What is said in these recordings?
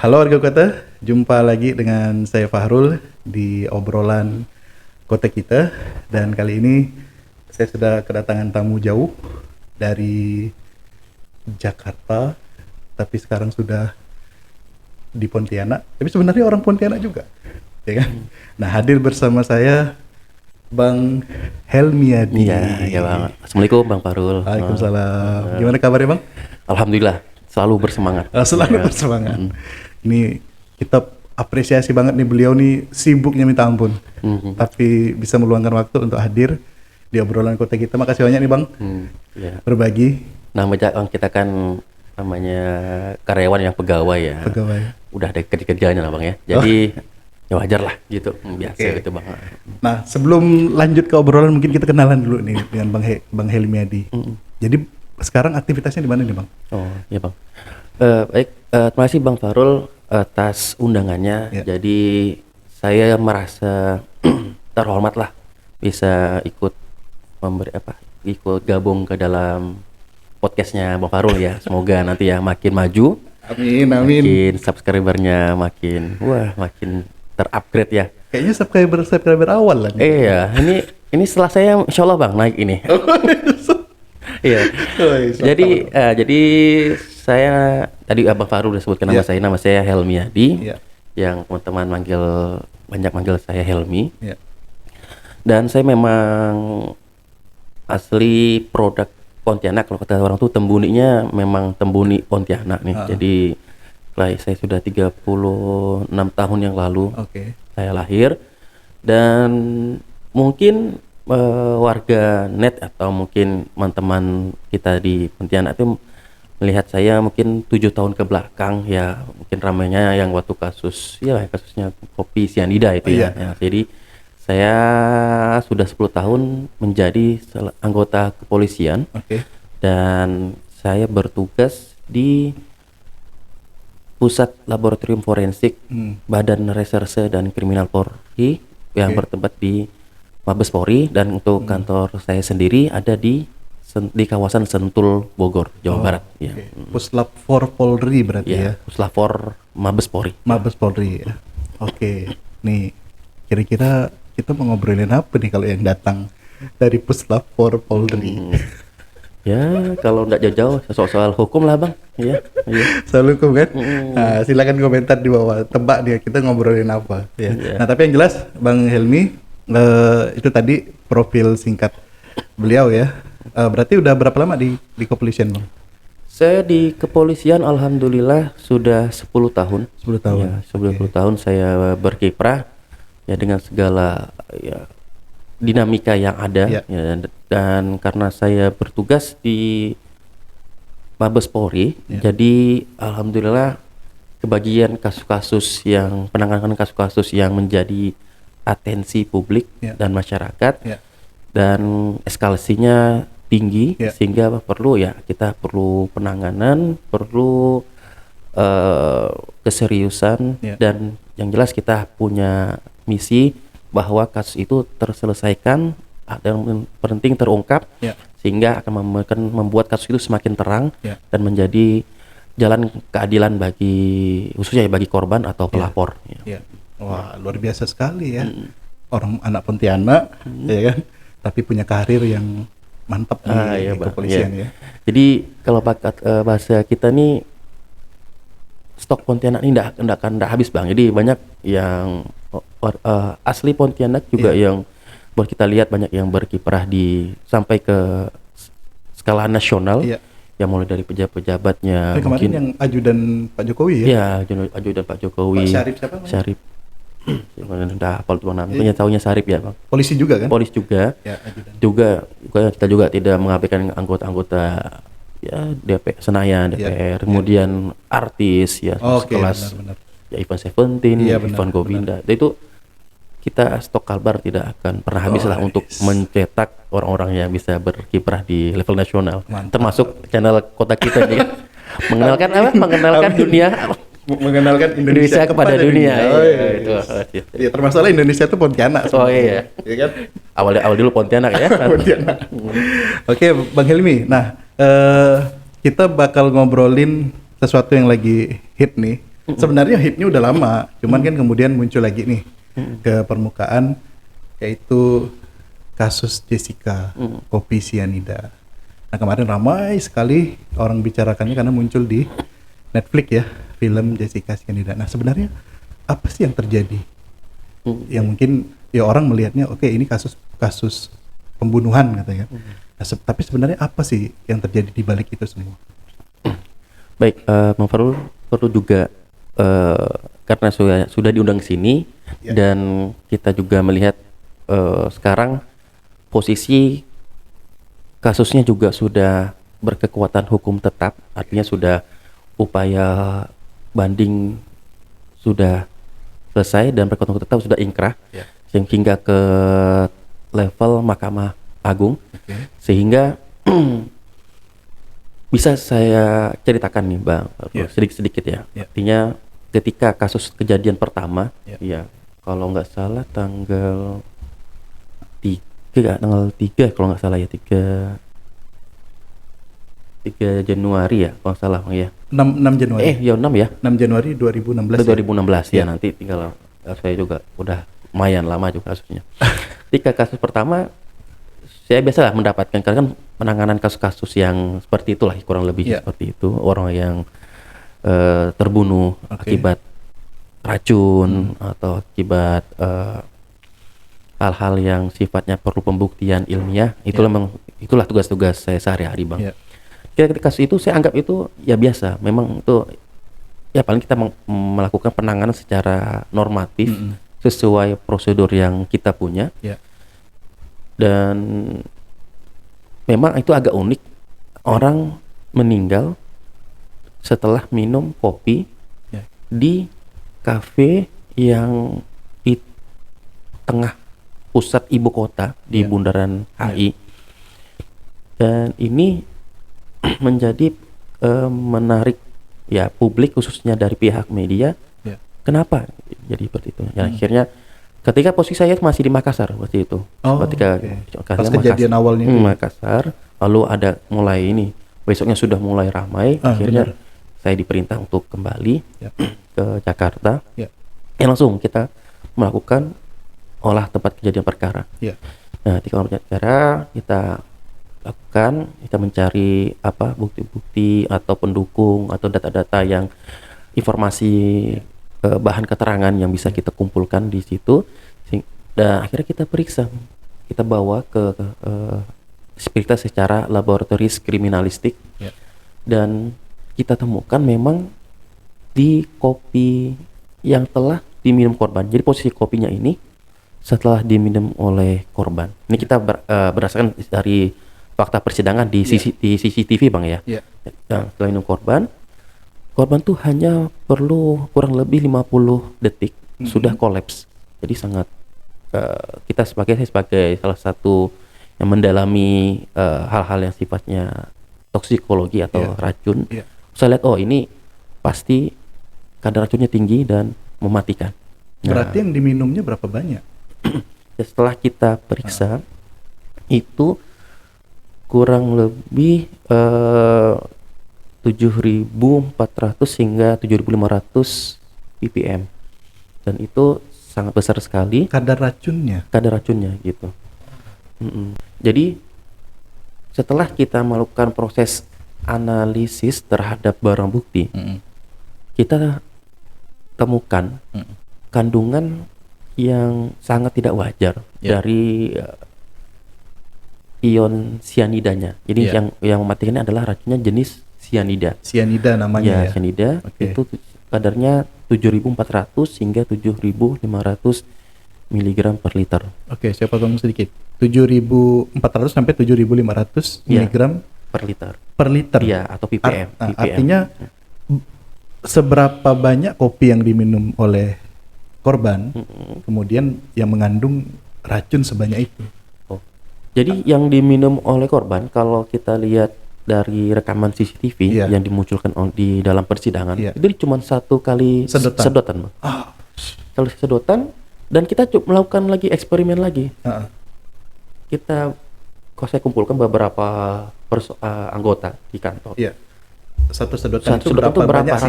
Halo warga kota, jumpa lagi dengan saya Fahrul di obrolan kota kita. Dan kali ini saya sudah kedatangan tamu jauh dari Jakarta, tapi sekarang sudah di Pontianak. Tapi sebenarnya orang Pontianak juga, ya kan? Nah, hadir bersama saya Bang Helmiadi. Iya Bang. Assalamualaikum Bang Fahrul. Waalaikumsalam. Gimana kabarnya Bang? Alhamdulillah, selalu bersemangat. Selalu bersemangat. Ini kita apresiasi banget nih, beliau nih sibuknya minta ampun, tapi bisa meluangkan waktu untuk hadir di obrolan kota kita. Makasih banyak nih Bang, Ya. berbagi. Nah, kita kan namanya karyawan yang pegawai ya. Pegawai. Udah ada kerjanya lah Bang ya. Jadi ya wajar lah gitu, biasa Oke. gitu Bang. Nah, sebelum lanjut ke obrolan mungkin kita kenalan dulu nih dengan Bang Helmiadi. Jadi sekarang aktivitasnya di mana nih Bang? Oh iya Bang. Baik, terima kasih Bang Fahrul atas undangannya. Ya. Jadi saya merasa terhormat lah bisa ikut ikut gabung ke dalam podcastnya Bang Fahrul ya. Semoga nanti ya makin maju, Amin, makin subscribernya makin terupgrade ya. Kayaknya subscriber awal lah nih. Iya, ini setelah saya insya Allah Bang naik ini. Iya. Jadi saya tadi Abang Fahrul udah sebutkan nama saya. Nama saya Helmiadi. Iya. Yang teman-teman banyak manggil saya Helmi. Iya. Dan saya memang asli produk Pontianak. Kalau kata orang tuh tembuninya memang tembuni Pontianak nih. Jadi saya sudah 36 tahun yang lalu Oke. saya lahir, dan mungkin warga net atau mungkin teman-teman kita di Pontianak itu melihat saya mungkin 7 tahun ke belakang ya, mungkin ramainya yang waktu kasusnya kopi sianida itu ya. Ya, jadi saya sudah 10 tahun menjadi anggota kepolisian. Oke. Dan saya bertugas di Pusat Laboratorium Forensik Badan Reserse dan Kriminal Polri yang bertempat di Mabes Polri, dan untuk kantor saya sendiri ada di kawasan Sentul, Bogor, Jawa Barat. Ya. Puslap 4 Polri berarti ya. Puslapor Mabes Polri. Mabes Polri ya. Oke. Nih, kira-kira kita mau ngobrolin apa nih kalau yang datang dari Puslap 4 Polri? Ya, kalau nggak jauh-jauh soal hukum lah Bang. Iya. Soal hukum kan? Nah, silakan komentar di bawah. Tebak dia kita ngobrolin apa ya. Nah, tapi yang jelas Bang Helmi, itu tadi profil singkat beliau ya. Berarti udah berapa lama di kepolisian Bang? Saya di kepolisian alhamdulillah sudah 10 tahun. 10 tahun. Ya, 10 tahun saya berkiprah ya dengan segala ya dinamika yang ada ya, dan karena saya bertugas di Mabes Polri, jadi alhamdulillah kebagian penanganan kasus-kasus yang menjadi atensi publik dan masyarakat, dan eskalasinya tinggi, sehingga kita perlu penanganan, perlu keseriusan, dan yang jelas kita punya misi bahwa kasus itu terselesaikan dan penting terungkap, sehingga akan membuat kasus itu semakin terang dan menjadi jalan keadilan khususnya bagi korban atau pelapor. Wah, luar biasa sekali ya. Orang anak Pontianak ya kan, tapi punya karir yang mantap di kepolisian ya. Jadi kalau bahasa kita nih, stok Pontianak ini enggak habis Bang. Jadi banyak yang asli Pontianak juga yang buat kita lihat, banyak yang berkiprah sampai ke skala nasional. Yang mulai dari pejabat-pejabatnya. Kemarin mungkin yang ajudan Pak Jokowi ya? Iya, ajudan Pak Jokowi. Pak Syarif siapa? Syarif. Udah hafal tuh namanya. Taunya Syarif ya Bang. Polisi juga kan? Polisi juga. Ya, ajudan. Juga kita juga tidak mengabaikan anggota-anggota Senayan, DPR, kemudian artis ya, sekelas ya Ivan Seventeen, Ivan Govinda. Itu kita stok kalbar tidak akan pernah habis lah untuk mencetak orang-orang yang bisa berkiprah di level nasional. Mantap. Termasuk channel kota kita nih. Mengenalkan dunia, mengenalkan Indonesia kepada dunia. Itu. Ya, termasuklah Indonesia itu Pontianak. Iya. Ya kan? Awal dulu Pontianak ya. Pontianak. Oke, Bang Helmi. Nah, kita bakal ngobrolin sesuatu yang lagi hit nih. Sebenarnya hitnya udah lama, cuman kan kemudian muncul lagi nih ke permukaan, yaitu kasus Jessica kopi sianida. Nah kemarin ramai sekali orang bicarakannya karena muncul di Netflix ya, film Jessica sianida. Nah sebenarnya apa sih yang terjadi? Yang mungkin ya orang melihatnya oke, ini kasus pembunuhan katanya. Nah, tapi sebenarnya apa sih yang terjadi di balik itu semua? Baik, Bang Farul perlu juga karena sudah diundang ke sini dan kita juga melihat sekarang posisi kasusnya juga sudah berkekuatan hukum tetap, artinya sudah upaya banding sudah selesai dan berkekuatan hukum tetap sudah ingkrah hingga ke level Mahkamah Agung, sehingga bisa saya ceritakan nih Bang, sedikit-sedikit ya. Artinya ketika kasus kejadian pertama, ya kalau nggak salah tanggal 3 kalau nggak salah ya 3 Januari ya kalau nggak salah Bang ya. 6 Januari. Ya 6 ya. 6 Januari 2016. 2016 ya, nanti tinggal saya juga udah lumayan lama juga kasusnya. Ketika kasus pertama saya biasalah mendapatkan, karena kan penanganan kasus-kasus yang seperti itulah kurang lebih seperti itu, orang yang terbunuh akibat racun atau akibat hal-hal yang sifatnya perlu pembuktian ilmiah, itulah tugas-tugas saya sehari-hari Bang. Ketika kasus itu saya anggap itu ya biasa, memang itu ya paling kita melakukan penanganan secara normatif sesuai prosedur yang kita punya. Dan memang itu agak unik, orang meninggal setelah minum kopi di kafe yang di tengah pusat ibu kota di bundaran HI. Dan ini menjadi menarik ya publik, khususnya dari pihak media. Kenapa jadi seperti itu? Ya, akhirnya ketika posisi saya masih di Makassar waktu itu, ketika pas kejadian awalnya Makassar, lalu ada mulai ini, besoknya sudah mulai ramai, akhirnya saya diperintah untuk kembali ke Jakarta. Langsung kita melakukan olah tempat kejadian perkara. Nah, di olah perkara kita lakukan, kita mencari bukti-bukti atau pendukung atau data-data yang informasi bahan keterangan yang bisa kita kumpulkan di situ, dan akhirnya kita periksa, kita bawa ke periksa secara laboratoris kriminalistik, dan kita temukan memang di kopi yang telah diminum korban. Jadi posisi kopinya ini setelah diminum oleh korban. Ini kita berdasarkan dari fakta persidangan di CCTV Bang ya. Nah, setelah minum korban tuh hanya perlu kurang lebih 50 detik sudah kolaps. Jadi sangat saya sebagai salah satu yang mendalami hal-hal yang sifatnya toksikologi atau racun, saya lihat ini pasti kadar racunnya tinggi dan mematikan. Berarti yang diminumnya berapa banyak? Setelah kita periksa itu kurang lebih 7.400 hingga 7.500 ppm, dan itu sangat besar sekali kadar racunnya gitu. Jadi setelah kita melakukan proses analisis terhadap barang bukti, kita temukan kandungan yang sangat tidak wajar dari ion sianidanya. Jadi yang mematikannya adalah racunnya jenis sianida namanya sianida. Itu kadarnya 7.400 hingga 7.500 mg per liter. Oke, saya potong sedikit. 7.400 sampai 7.500 mg per liter. Iya, atau ppm. Artinya seberapa banyak kopi yang diminum oleh korban kemudian yang mengandung racun sebanyak itu? Jadi yang diminum oleh korban, kalau kita lihat dari rekaman CCTV yang dimunculkan di dalam persidangan, itu cuma satu kali sedotan. Kalau sedotan, dan kita melakukan lagi eksperimen lagi. Saya kumpulkan beberapa anggota di kantor. Satu sedotan itu berapa banyak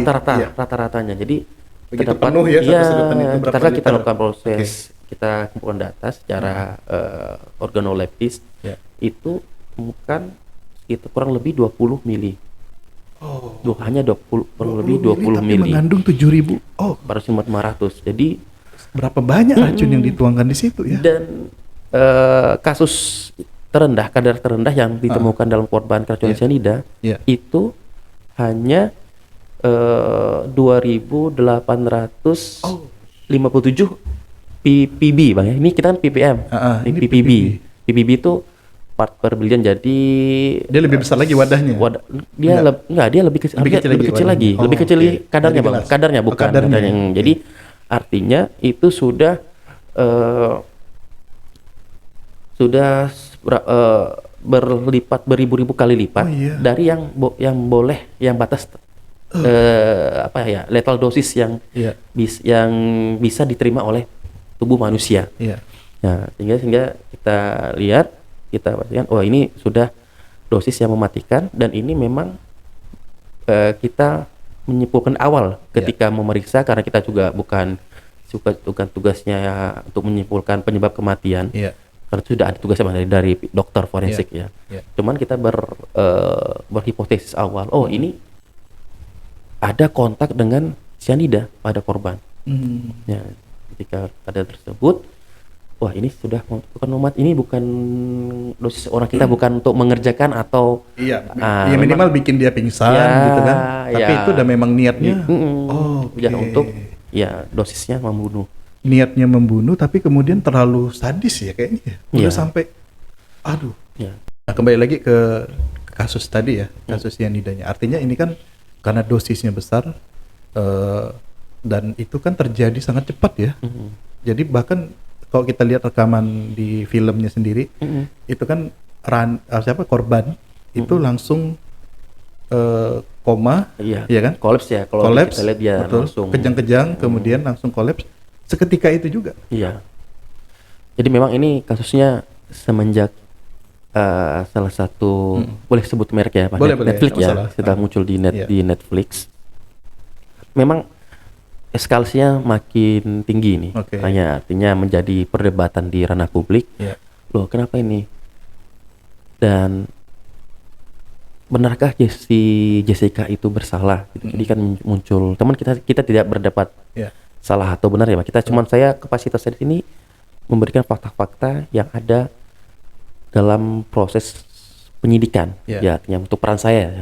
rata-ratanya. Jadi Begitu penuh ya satu sedotan itu berapa setelah kita liter? lakukan proses, kita kumpulkan data secara organoleptis, Ya. itu bukan itu kurang lebih 20 mili. Oh. Hanya 20 kurang lebih 20 tapi mili. mengandung 7.000. Oh, Baru cuma 500. Jadi berapa banyak racun yang dituangkan di situ ya? dan kasus terendah, kadar terendah yang ditemukan dalam korban keracunan cyanida Iya. itu hanya 2.857 ppb, Bang ya. Ini kita kan ppm. Ini ini ppb. ppb itu part per billion, jadi Dia lebih besar lagi wadahnya. dia dia lebih kecil, Lebih kecil lebih lagi kecil wadahnya. lagi, Oh, lebih kecil oke. kadarnya, Jadi Bang. gelas. Kadarnya Oh, bukan kadarnya. kadarnya. Oke. Jadi artinya itu sudah berlipat beribu-ribu kali lipat Oh, iya. dari yang batas lethal dosis yang Iya. yang bisa diterima oleh tubuh manusia. Iya. Nah, sehingga kita lihat, kita pastikan, oh ini sudah dosis yang mematikan, dan ini memang kita menyimpulkan awal ketika memeriksa, karena kita juga bukan tugasnya untuk menyimpulkan penyebab kematian. Iya. Karena sudah ada tugasnya dari dokter forensik ya. Cuman kita berhipotesis awal, oh ini ada kontak dengan cyanida pada korban. Ya, ketika ada tersebut, wah ini sudah bukan umat, ini bukan dosis orang kita, bukan untuk mengerjakan atau Iya, ya minimal bikin dia pingsan gitu kan. Tapi itu udah memang niatnya. ya untuk dosisnya membunuh. Niatnya membunuh, tapi kemudian terlalu sadis ya kayaknya. Udah sampai, aduh. Ya. Nah, kembali lagi ke kasus tadi ya, kasus cyanidanya. Artinya ini kan karena dosisnya besar, dan itu kan terjadi sangat cepat ya. Jadi bahkan kalau kita lihat rekaman di filmnya sendiri, itu kan korban itu langsung koma, ya kan? Kolaps ya, kalau kita lihat dia betul, langsung kejang-kejang, kemudian langsung kolaps seketika itu juga. Iya. Jadi memang ini kasusnya semenjak salah satu boleh sebut merek ya, Pak? Boleh, Netflix boleh, ya, sudah muncul di Iya. di Netflix. Memang eskalasinya makin tinggi nih. Oke. Artinya menjadi perdebatan di ranah publik. Iya. Loh, kenapa ini? Dan benarkah Jessica itu bersalah? Gitu. Jadi kan muncul teman kita tidak berdebat Iya. salah atau benar ya, Pak. Kita cuman saya kapasitas di sini memberikan fakta-fakta yang ada dalam proses penyidikan. Ya, artinya untuk peran saya.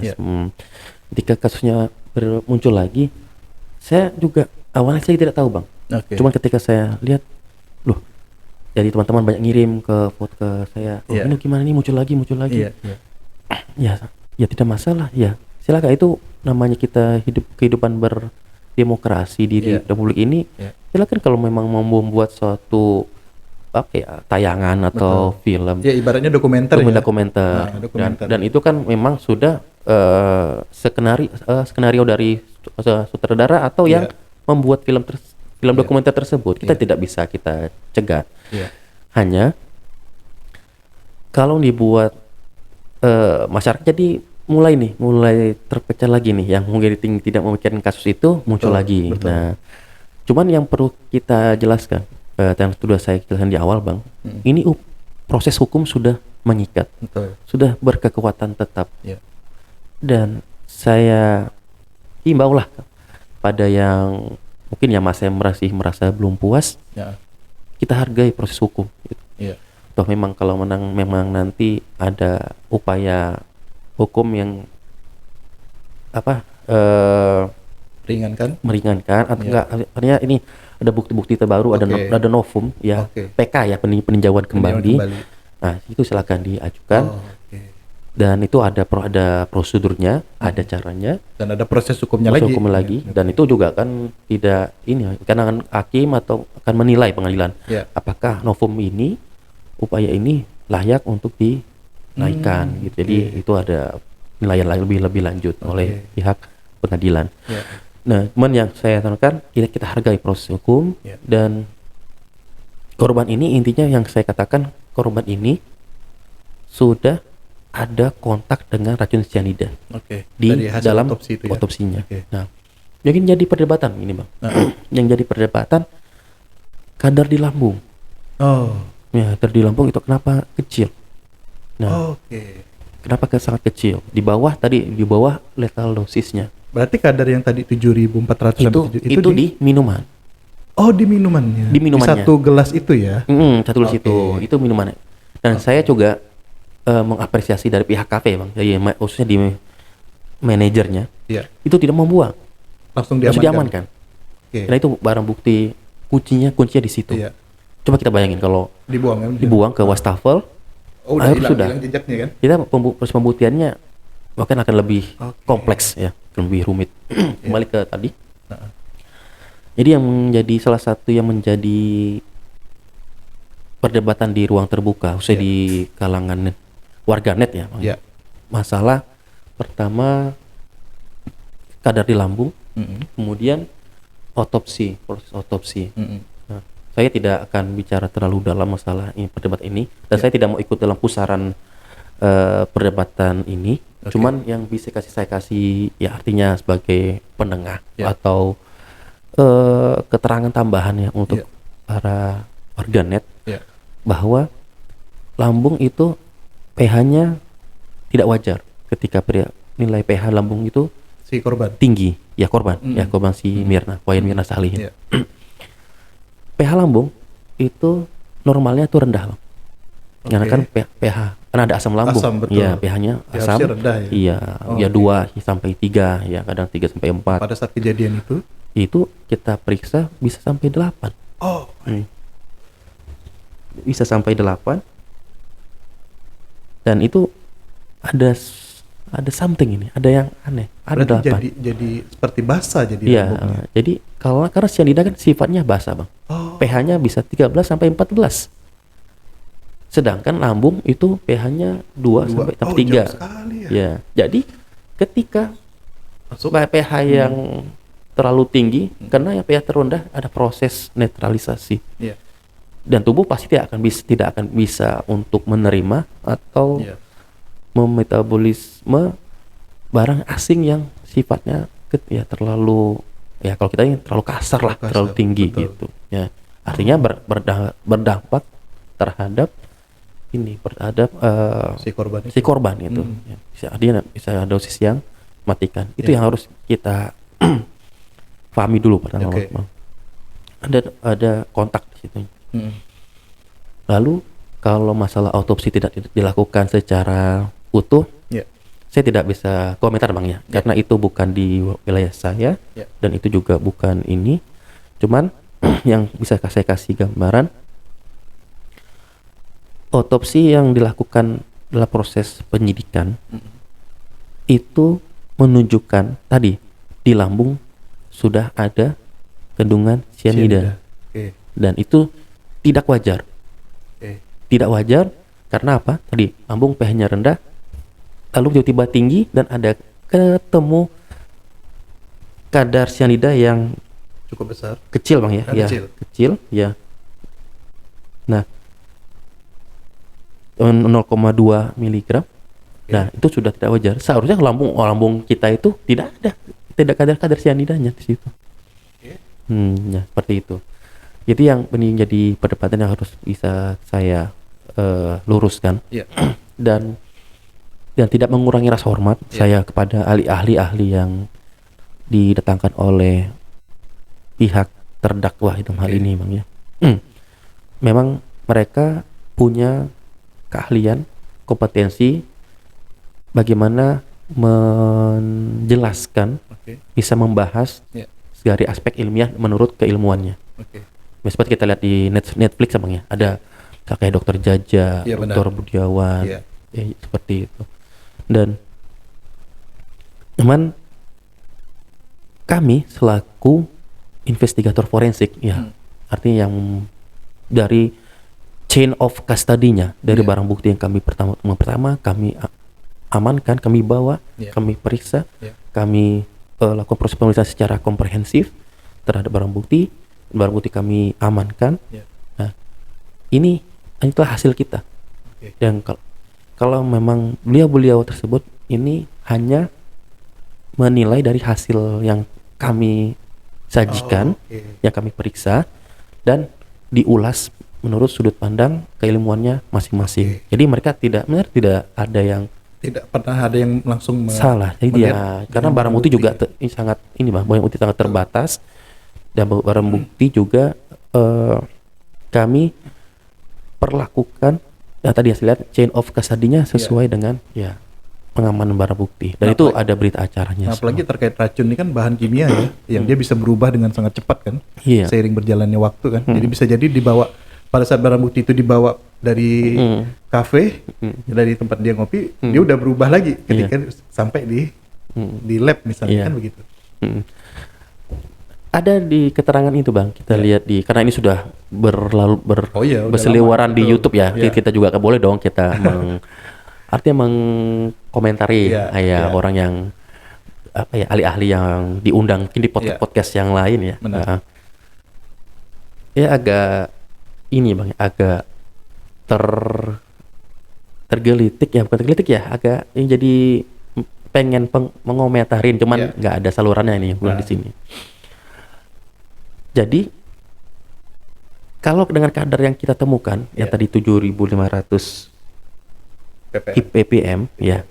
Ketika kasusnya muncul lagi, saya juga awalnya saya tidak tahu, Bang. Cuman ketika saya lihat, loh, jadi teman-teman banyak ngirim ke foto ke saya, oh ini gimana nih muncul lagi. Ya tidak masalah, ya silakan, itu namanya kita kehidupan berdemokrasi di Republik ini. Silakan kalau memang mau membuat suatu tayangan atau film. Ya ibaratnya dokumenter. Dan itu kan memang sudah skenario dari sutradara atau yang membuat film dokumenter tersebut. Kita tidak bisa kita cegah. Hanya kalau dibuat masyarakat jadi mulai terpecah lagi nih, yang mungkin tidak memikirkan kasus itu muncul lagi. Betul. Nah, cuman yang perlu kita jelaskan, yang sudah saya jelaskan di awal, Bang, ini proses hukum sudah mengikat, sudah berkekuatan tetap. Dan saya himbaulah pada yang mungkin yang masih merasa belum puas, kita hargai proses hukum. Gitu. Toh memang kalau memang nanti ada upaya hukum yang meringankan atau enggak, artinya ini ada bukti-bukti terbaru, ada novum ya, PK ya, peninjauan kembali. Nah, itu silakan diajukan. Dan itu ada prosedurnya, ada caranya, dan ada proses hukumnya lagi. Dan itu juga kan tidak ini, karena hakim atau akan menilai pengadilan apakah novum ini, upaya ini layak untuk dinaikkan gitu. Jadi itu ada penilaian lebih lanjut oleh pihak pengadilan. Nah, cuman yang saya sarankan, kita hargai proses hukum. Dan korban ini, intinya yang saya katakan, korban ini sudah ada kontak dengan racun cyanida di dari hasil dalam otopsi itu, otopsinya. Nah, jadi perdebatan ini bang. Yang jadi perdebatan kadar di lambung. Oh. Ya, kadar di lambung itu kenapa kecil? Nah, Oke. kenapa sangat kecil? Di bawah lethal dosisnya. Berarti kadar yang tadi 7.400 sampai Itu di minuman. Oh, di minumannya. Di minumannya. Satu gelas itu ya. Satu gelas itu minumannya. Dan saya juga mengapresiasi dari pihak kafe bang, jadi khususnya di manajernya, itu tidak membuang, langsung diamankan. Karena itu barang bukti, kuncinya di situ. Coba kita bayangin kalau dibuang ke wastafel, hilang jejaknya kan? Kita proses pembuktiannya bahkan akan lebih kompleks ya, lebih rumit. Kembali ke tadi. Jadi yang menjadi salah satu yang menjadi perdebatan di ruang terbuka, khususnya di kalangan warganet ya, masalah pertama kadar di lambung, kemudian proses otopsi. Nah, saya tidak akan bicara terlalu dalam masalah ini, perdebatan ini, dan saya tidak mau ikut dalam pusaran perdebatan ini. Cuman yang bisa saya kasih ya artinya sebagai penengah atau keterangan tambahan ya untuk para warganet bahwa lambung itu pH-nya tidak wajar ketika nilai pH lambung itu si korban tinggi, ya korban si Mirna, Wayan Mirna Salihin. pH lambung itu normalnya tuh rendah bang. Karena kan pH kan ada asam lambung, ya pH-nya asam, rendah ya. Iya, 2 sampai 3, ya kadang 3 sampai 4. Pada saat kejadian itu kita periksa bisa sampai 8. Bisa sampai 8. Dan itu ada something ini, ada yang aneh. Ada berarti 8. jadi seperti basah jadi lambungnya. Jadi karena cyanida kan sifatnya basah bang. pH-nya bisa 13 sampai 14. Sedangkan lambung itu pH-nya 2 sampai 3. Ya, jadi ketika pH yang terlalu tinggi, karena yang pH terendah ada proses netralisasi. Dan tubuh pasti tidak akan bisa untuk menerima atau memetabolisme barang asing yang sifatnya terlalu, ya kalau kita ini terlalu kasar lah, terlalu tinggi gitu. Ya, artinya berdampak terhadap si korban itu. Ya, bisa dosis yang matikan. Itu yang harus kita pahami dulu pertama. Ada kontak di situ. Lalu kalau masalah autopsi tidak dilakukan secara utuh, saya tidak bisa komentar bang ya, karena itu bukan di wilayah saya dan itu juga bukan ini. Cuman yang bisa saya kasih gambaran, otopsi yang dilakukan dalam proses penyidikan itu menunjukkan tadi di lambung sudah ada kandungan cyanida. Dan itu tidak wajar. Tidak wajar karena apa? Tadi lambung pH-nya rendah, lalu tiba-tiba tinggi dan ada ketemu kadar cyanida yang cukup besar. Kecil bang ya. Kecil ya. Nah, 0,2 miligram. Nah, itu sudah tidak wajar. Seharusnya lambung kita itu tidak ada kadar cyanidanya di situ. Ya, seperti itu. Itu yang menjadi perdebatan yang harus bisa saya luruskan. Dan tidak mengurangi rasa hormat saya kepada ahli-ahli yang didatangkan oleh pihak terdakwa dalam hal ini bang ya. Memang mereka punya keahlian, kompetensi bagaimana menjelaskan, bisa membahas dari aspek ilmiah menurut keilmuannya. Seperti kita lihat di Netflix bang ya, ada kayak Dokter Jaja, Dokter Budiawan, seperti itu. Dan teman kami selaku investigator forensik, artinya yang dari chain of custody-nya dari barang bukti yang kami pertama kami amankan, kami bawa, kami periksa, kami lakukan proses pemeriksaan secara komprehensif terhadap barang bukti kami amankan. Nah, itulah hasil kita. Dan kalau memang beliau tersebut ini hanya menilai dari hasil yang kami sajikan, yang kami periksa dan diulas menurut sudut pandang keilmuannya masing-masing. Jadi mereka tidak ada yang Tidak pernah ada yang langsung salah. Jadi dia karena barang bukti juga sangat ini Bang, barang bukti sangat terbatas dan barang bukti juga kami perlakukan ya tadi saya lihat chain of custody-nya sesuai dengan ya pengamanan barang bukti dan itu ada berita acaranya. Nah, apalagi terkait racun ini kan bahan kimia ya, yang dia bisa berubah dengan sangat cepat kan, seiring berjalannya waktu kan. Jadi bisa jadi dibawa pada saat barang bukti itu dibawa dari kafe, dari tempat dia ngopi, dia udah berubah lagi ketika sampai di lab misalnya kan begitu. Ada di keterangan itu Bang, kita lihat karena ini sudah berseliweran di YouTube ya, kita juga boleh dong kita artinya mengkomentari orang yang apa ya ahli-ahli yang diundang mungkin di podcast yang lain ya. Ya agak ini Bang, agak tergelitik ya, bukan tergelitik ya, agak ini jadi pengen mengomentarin cuman nggak ada salurannya ini yang di sini. Jadi kalau dengan kadar yang kita temukan yang tadi 7.500 ppm ya,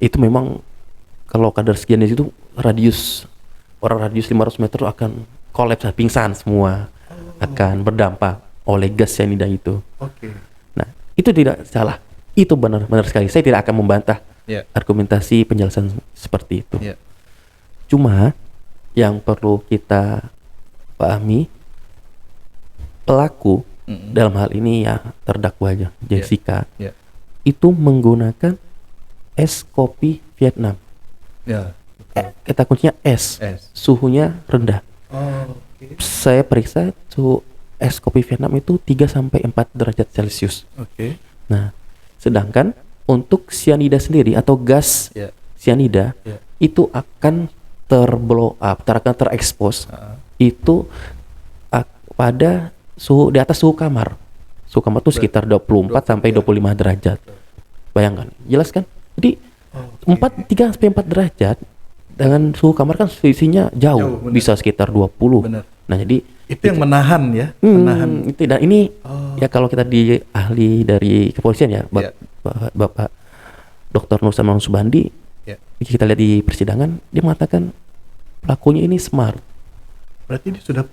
itu memang kalau kadar sekian itu radius 500 meter akan kolaps, pingsan semua, akan berdampak oleh gas cyanida itu. Nah, itu tidak salah. Itu benar sekali. Saya tidak akan membantah argumentasi penjelasan seperti itu. Cuma yang perlu kita pahami, pelaku dalam hal ini ya terdakwanya Jessica itu menggunakan es kopi Vietnam. Kita kuncinya es. Suhunya rendah. Saya periksa suhu es kopi Vietnam itu 3-4 derajat Celcius. Nah, sedangkan untuk cyanida sendiri atau gas cyanida itu akan terblow up, akan terekspos itu pada suhu di atas suhu kamar. Suhu kamar itu sekitar 24 sampai 25 derajat. Bayangkan, jelas kan? Jadi 3 sampai 4 derajat dengan suhu kamar kan selisihnya jauh, bisa sekitar 20. Nah, jadi itu yang menahan ya, menahan itu. Dan ini ya kalau kita di ahli dari kepolisian ya, Bapak Dr. Nur Saman Subandi, kita lihat di persidangan, dia mengatakan pelakunya ini smart. Berarti dia sudah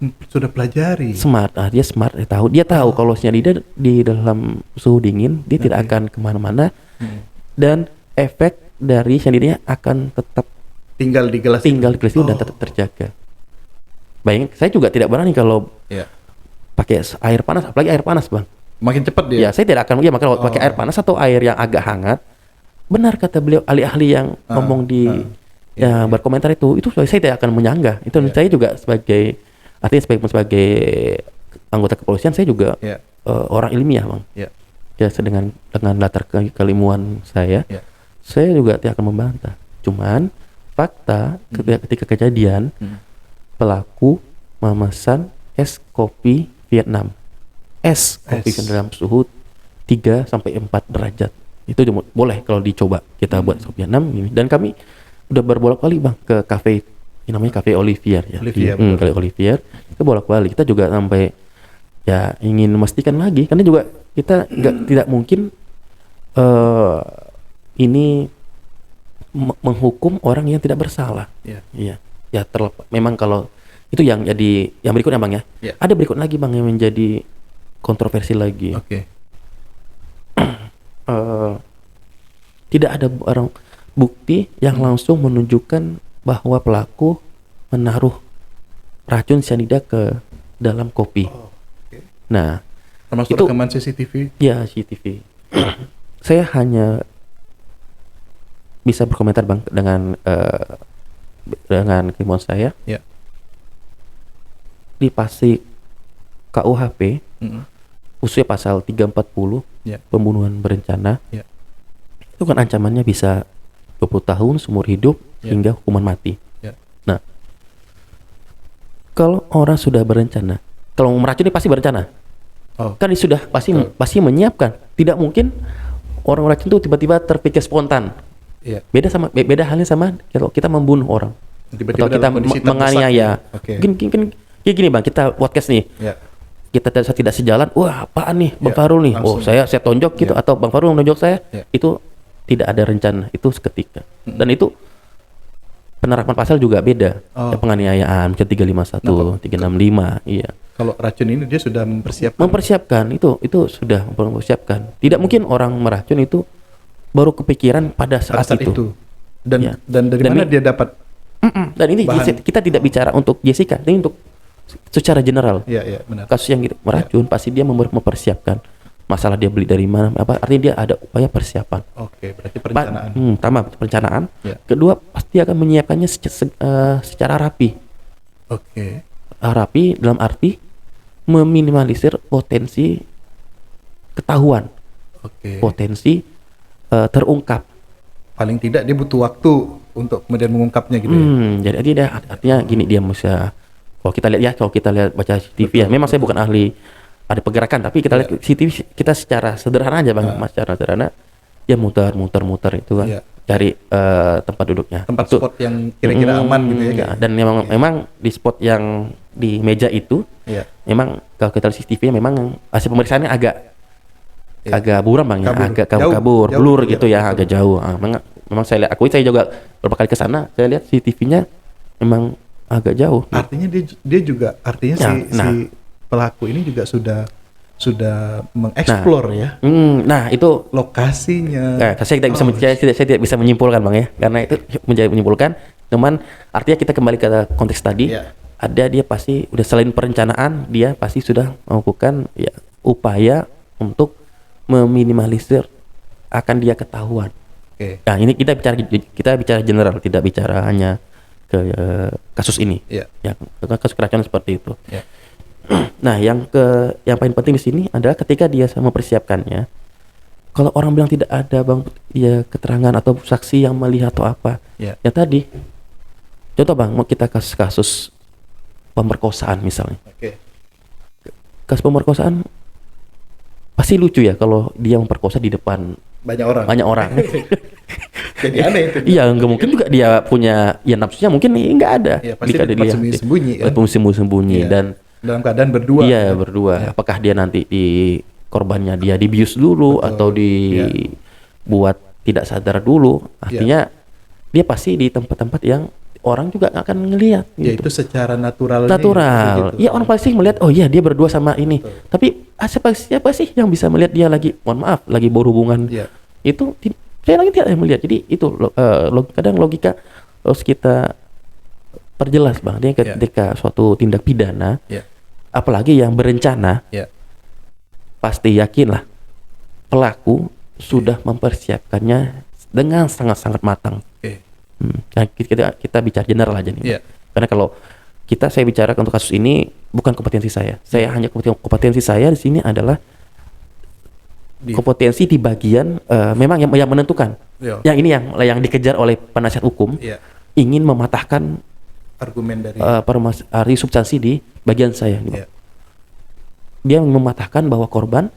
pelajari. Smart, dia smart, dia tahu kalau cyanida di dalam suhu dingin dia tidak akan kemana-mana dan efek dari cyanidanya akan tetap tinggal di gelas itu dan tetap terjaga. Bayangin, saya juga tidak berani kalau pakai air panas, apalagi air panas Bang. Makin cepat dia. Ya, saya tidak akan maka kalau pakai air panas atau air yang agak hangat. Benar kata beliau, ahli-ahli yang ngomong di berkomentar itu saya tidak akan menyanggah. Itu saya juga sebagai sebagai anggota kepolisian, saya juga orang ilmiah Bang. Ya, dengan latar keilmuan saya juga tidak akan membantah. Cuman fakta ketika kejadian pelaku memesan es kopi Vietnam. Es kopi dalam suhu 3-4 derajat. Itu boleh kalau dicoba kita buat kopi Vietnam ini. Dan kami udah berbolak-balik Bang ke kafe yang namanya Cafe Olivier ya. Cafe Olivier. Kita bolak-balik. Kita juga sampai ya ingin memastikan lagi karena juga kita tidak mungkin ini menghukum orang yang tidak bersalah. Iya. Ya memang kalau itu yang jadi yang berikutnya Bang ya. Ada berikut lagi Bang yang menjadi kontroversi lagi. Tidak ada barang bukti yang langsung menunjukkan bahwa pelaku menaruh racun cyanida ke dalam kopi. Nah, termasuk rekaman CCTV? Ya, CCTV. Saya hanya bisa berkomentar Bang dengan keilmuan saya. Di pasal KUHP khususnya pasal 340 pembunuhan berencana, itu kan ancamannya bisa 20 tahun seumur hidup hingga hukuman mati. Nah, kalau orang sudah berencana, kalau meracuni pasti berencana, kan dia sudah pasti menyiapkan. Tidak mungkin orang racun itu tiba-tiba terpikir spontan. Beda halnya sama kalau kita membunuh orang. Tiba-tiba atau kita dalam kondisi terdesak. menganiaya. Oke. Mungkin kayak gini Bang, kita podcast nih. Ya. Kita tidak sejalan, wah apaan nih Bang Ya, Farul nih, langsung. saya tonjok gitu, Ya. atau Bang Farul nonjok saya, Ya. itu tidak ada rencana, itu seketika. Dan itu penerapan pasal juga beda. Oh. Ya, penganiayaan mungkin 351, 365, iya. Kalau racun ini dia sudah Mempersiapkan itu sudah mempersiapkan. Tidak mungkin orang meracun itu baru kepikiran pada saat, itu. Dan Ya. dan dari Dan mana ini- dia dapat? Dan ini Bahan. kita tidak bicara untuk Jessica, ini untuk secara general. Iya, iya, benar. Kasus yang gitu, meracun pasti dia mempersiapkan masalah, dia beli dari mana, apa artinya dia ada upaya persiapan. Oke, berarti perencanaan. Pertama perencanaan, Ya. kedua pasti akan menyiapkannya secara rapi. Oke. Rapi dalam arti meminimalisir potensi ketahuan, Oke. potensi terungkap. Paling tidak dia butuh waktu untuk kemudian mengungkapnya gitu ya. Jadi dia artinya gini, dia bisa, kalau kita lihat baca CCTV ya, memang saya bukan ahli ada pergerakan, tapi kita lihat CCTV, kita secara sederhana aja Bang, Mas, secara sederhana dia muter itu kan, Iya. cari tempat duduknya, Tempat Itu- spot yang kira-kira aman gitu ya. ya, dan memang di spot yang di meja itu, Iya. memang kalau kita lihat CCTV memang hasil pemeriksaannya Iya. agak buram Bang, ya, Kabur. agak Jauh, kabur, jauh, blur iya, gitu ya, betul. agak jauh. Memang saya lihat, saya juga beberapa kali ke sana, saya lihat CCTV-nya memang agak jauh. Artinya dia juga artinya Ya, si pelaku ini juga sudah mengeksplor ya Nah itu lokasinya. saya tidak bisa menyimpulkan Bang ya, karena itu menyimpulkan. Cuman artinya kita kembali ke konteks tadi, Iya. ada dia pasti udah, selain perencanaan, dia pasti sudah melakukan ya upaya untuk meminimalisir akan dia ketahuan. Oke. Nah ini kita bicara general, tidak bicara hanya ke kasus ini. Iya. Ya, kasus keracunan seperti itu. Ya. Nah, yang paling penting di sini adalah ketika dia mempersiapkannya. Kalau orang bilang tidak ada Bang, ya keterangan atau saksi yang melihat atau apa. Ya. Ya tadi. Contoh Bang, mau kita kasus pemerkosaan misalnya. Oke. Kasus pemerkosaan pasti lucu ya kalau dia memperkosa di depan Banyak orang. banyak orang. Jadi aneh itu. Iya, nggak mungkin juga dia punya, ya nafsunya mungkin nggak ada. Iya, pasti Jika di tempat sembunyi-sembunyi kan. Sembunyi-sembunyi Iya. dan Dalam keadaan berdua. iya kan? berdua. Ya. Apakah dia nanti korbannya dia dibius dulu, Betul. atau dibuat tidak sadar dulu? Artinya dia pasti di tempat-tempat yang orang juga akan ngelihat. Ya Gitu. itu secara naturalnya. Natural. gitu. Iya, orang pasti melihat, oh iya dia berdua sama ini. Tapi siapa sih yang bisa melihat dia lagi, mohon maaf, lagi berhubungan? Iya. Itu saya lagi tidak melihat. Jadi itu kadang logika harus kita perjelas Bang. Dia ketika suatu tindak pidana, Ya. apalagi yang berencana, Ya. pasti yakinlah pelaku sudah mempersiapkannya dengan sangat-sangat matang. Oke. Nah, kita bicara general aja nih. Iya. Karena kalau saya bicara untuk kasus ini bukan kompetensi saya. Saya hanya kompetensi saya di sini adalah kompetensi di bagian memang yang menentukan. Iya. Yang ini yang dikejar oleh penasihat hukum, Iya. ingin mematahkan Argumen dari. arti substansi di bagian saya. Gitu. Iya. Dia mematahkan bahwa korban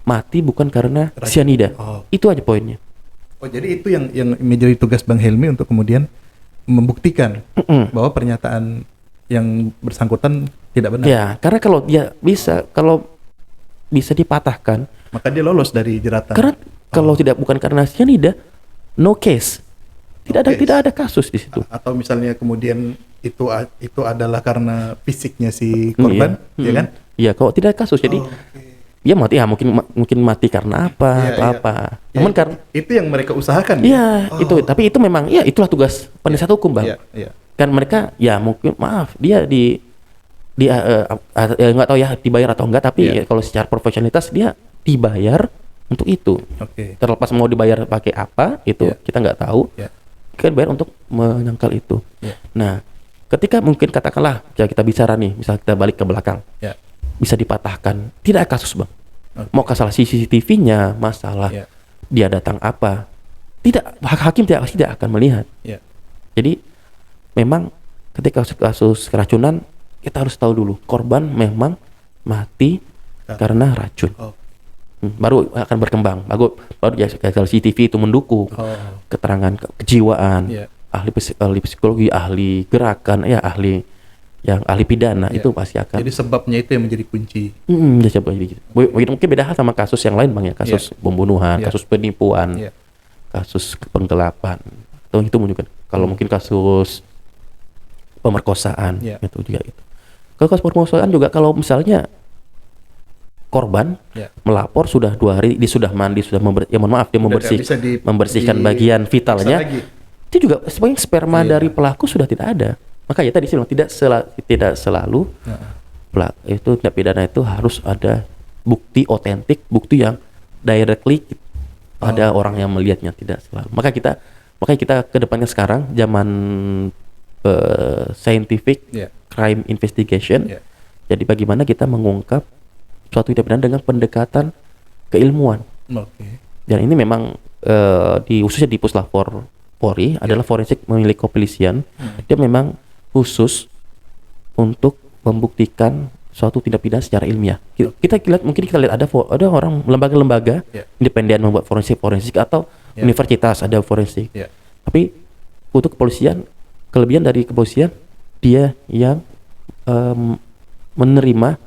mati bukan karena Racun. cyanida. Oh. Itu aja poinnya. Oh, jadi itu yang menjadi tugas Bang Helmi untuk kemudian membuktikan bahwa pernyataan yang bersangkutan tidak benar. Ya, karena kalau dia bisa dipatahkan, Maka dia lolos dari jeratan. karena kalau bukan karena cyanida, no case. No case. Tidak ada kasus di situ. Atau misalnya kemudian itu adalah karena fisiknya si korban, ya kan? Iya, kalau tidak ada kasus, jadi dia mati ya mungkin mati karena apa Iya, atau iya. apa. Ya, Namun karena itu yang mereka usahakan. iya tapi itu memang ya itulah tugas penasihat hukum Bang. Iya, iya. Kan mereka ya mungkin maaf dia nggak tahu ya dibayar atau enggak, tapi Iya. kalau secara profesionalitas dia dibayar untuk itu. Oke. Terlepas mau dibayar pakai apa itu Iya. kita nggak tahu. Iya. Kan bayar untuk menyangkal itu. Iya. Nah, ketika mungkin katakanlah ya kita bicara nih, misal kita balik ke belakang, Ya. bisa dipatahkan, tidak ada kasus Bang. Oke. Mau masalah CCTV-nya, masalah Iya. dia datang apa, hakim tidak akan melihat. Ya. Jadi memang ketika kasus keracunan kita harus tahu dulu korban memang mati karena racun. Oh. Baru akan berkembang. Baru ya kalau CCTV itu mendukung Oh. keterangan kejiwaan, Iya. ahli psikologi, ahli gerakan, ya ahli pidana Ya. itu pasti akan. Jadi sebabnya itu yang menjadi kunci. Ya, coba gitu. Mungkin beda hal sama kasus yang lain bang ya, kasus pembunuhan, Ya. kasus penipuan, Ya. kasus penggelapan. Atau itu menunjukkan kalau mungkin kasus pemerkosaan Ya. itu juga itu. Kalau kasus pemerkosaan juga kalau misalnya korban Ya. melapor sudah 2 hari, dia sudah mandi, sudah mohon maaf, dia Udah nggak bisa membersihkan bagian vitalnya, lagi. itu juga sebenarnya sperma Iya. dari pelaku sudah tidak ada. Makanya tadi saya bilang tidak selalu itu tindak pidana itu harus ada bukti otentik, bukti yang directly ada orang yang melihatnya, tidak selalu. Makanya kita ke depannya sekarang zaman scientific Ya. crime investigation. Ya. Jadi bagaimana kita mengungkap suatu tindak pidana dengan pendekatan keilmuan. Oke. Dan ini memang khususnya di Puslapor Polri adalah forensik milik kepolisian. Dia memang khusus untuk membuktikan suatu tindak pidana secara ilmiah. Kita lihat ada orang lembaga-lembaga independen membuat forensik atau universitas ada forensik. Tapi untuk kepolisian, kelebihan dari kepolisian dia yang menerima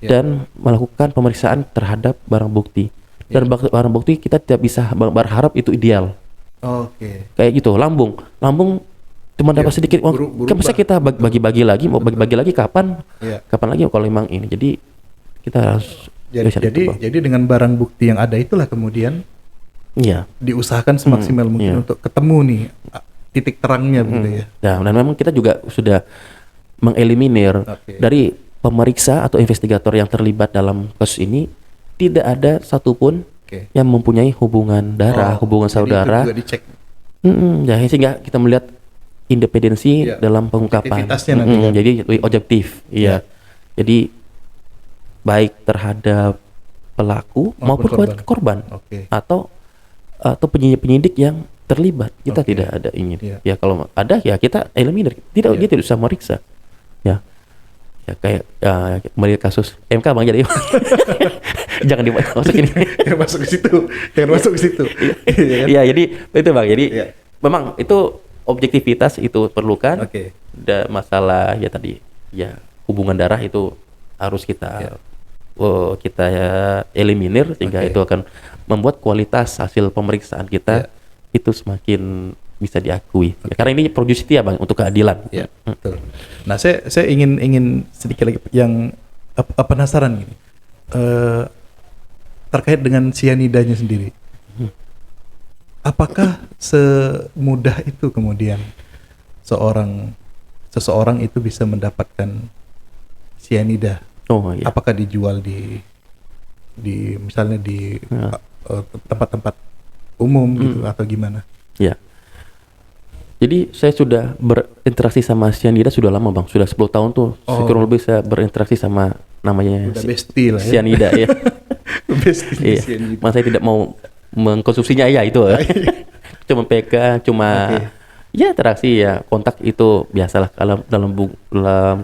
dan melakukan pemeriksaan terhadap barang bukti. Dan barang bukti kita tidak bisa berharap itu ideal. Oke. Kayak gitu, lambung cuma dapat sedikit uang. Kan bisa kita bagi-bagi lagi, mau bagi-bagi lagi kapan lagi kalau memang ini. Jadi kita harus jadi dengan barang bukti yang ada itulah kemudian diusahakan semaksimal mungkin untuk ketemu nih titik terangnya begitu ya. Dan memang kita juga sudah mengeliminir dari pemeriksa atau investigator yang terlibat dalam kasus ini, tidak ada satupun yang mempunyai hubungan darah, hubungan saudara. Itu juga dicek. Sehingga kita melihat independensi dalam pengungkapan. Jadi lebih objektif. Iya. Jadi baik terhadap pelaku maupun korban. Atau penyidik yang terlibat. Kita tidak ada ingin. Ya kalau ada ya kita eliminir. Dia tidak usah meriksa. Ya kayak kembali kasus MK bang, jadi jangan dimasukin ini. Jangan masuk ke situ. Iya, jadi itu bang. Jadi memang itu objektivitas itu perlukan. Dan masalah ya tadi hubungan darah itu harus kita eliminir sehingga itu akan membuat kualitas hasil pemeriksaan kita itu semakin bisa diakui. Karena ini pro justia bang, untuk keadilan. Betul. Nah, saya ingin sedikit lagi yang penasaran gini. Terkait dengan sianidanya sendiri. Apakah semudah itu kemudian seseorang itu bisa mendapatkan sianida? Apakah dijual di misalnya di tempat-tempat umum gitu atau gimana? Ya. Jadi saya sudah berinteraksi sama sianida sudah lama bang, sudah 10 tahun tuh. Kurang lebih saya berinteraksi sama namanya sianida ya. Besti sianida. Mas saya tidak mau mengkonsumsinya itu. Cuma PK, interaksi kontak itu biasalah kalau dalam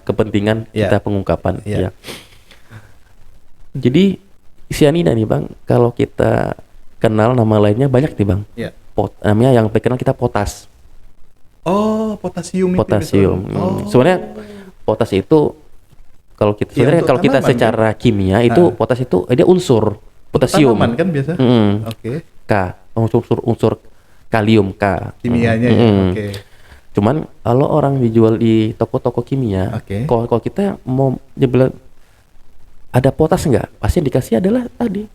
kepentingan kita pengungkapan. Jadi sianida nih bang, kalau kita kenal nama lainnya banyak nih bang. Namanya yang terkenal kita potas. Potasium. Sebenarnya potas itu kalau kita kita secara kimia itu potas itu dia unsur potasium. Tanaman kan biasa. Unsur kalium K. Kimianya Cuman kalau orang dijual di toko-toko kimia, kalau kita mau bilang ada potas enggak, pasti yang dikasih adalah tadi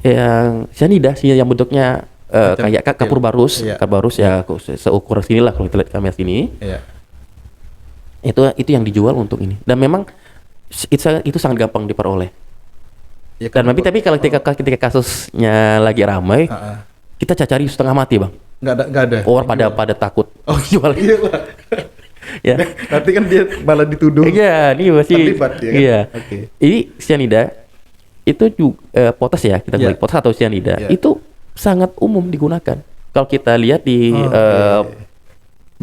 yang sianida yang bentuknya kayak kapur barus seukuran sini lah kalau kita lihat kamera sini. Itu yang dijual untuk ini. Dan memang itu sangat gampang diperoleh. Dan tapi kalau ketika kasusnya lagi ramai, kita cari setengah mati bang. Nggak ada. Orang pada takut. Jual. Nanti kan dia malah dituduh. Ini masih. Terlibat dia kan? Ini sianida itu juga potas ya, kita beli potas atau sianida itu sangat umum digunakan. Kalau kita lihat di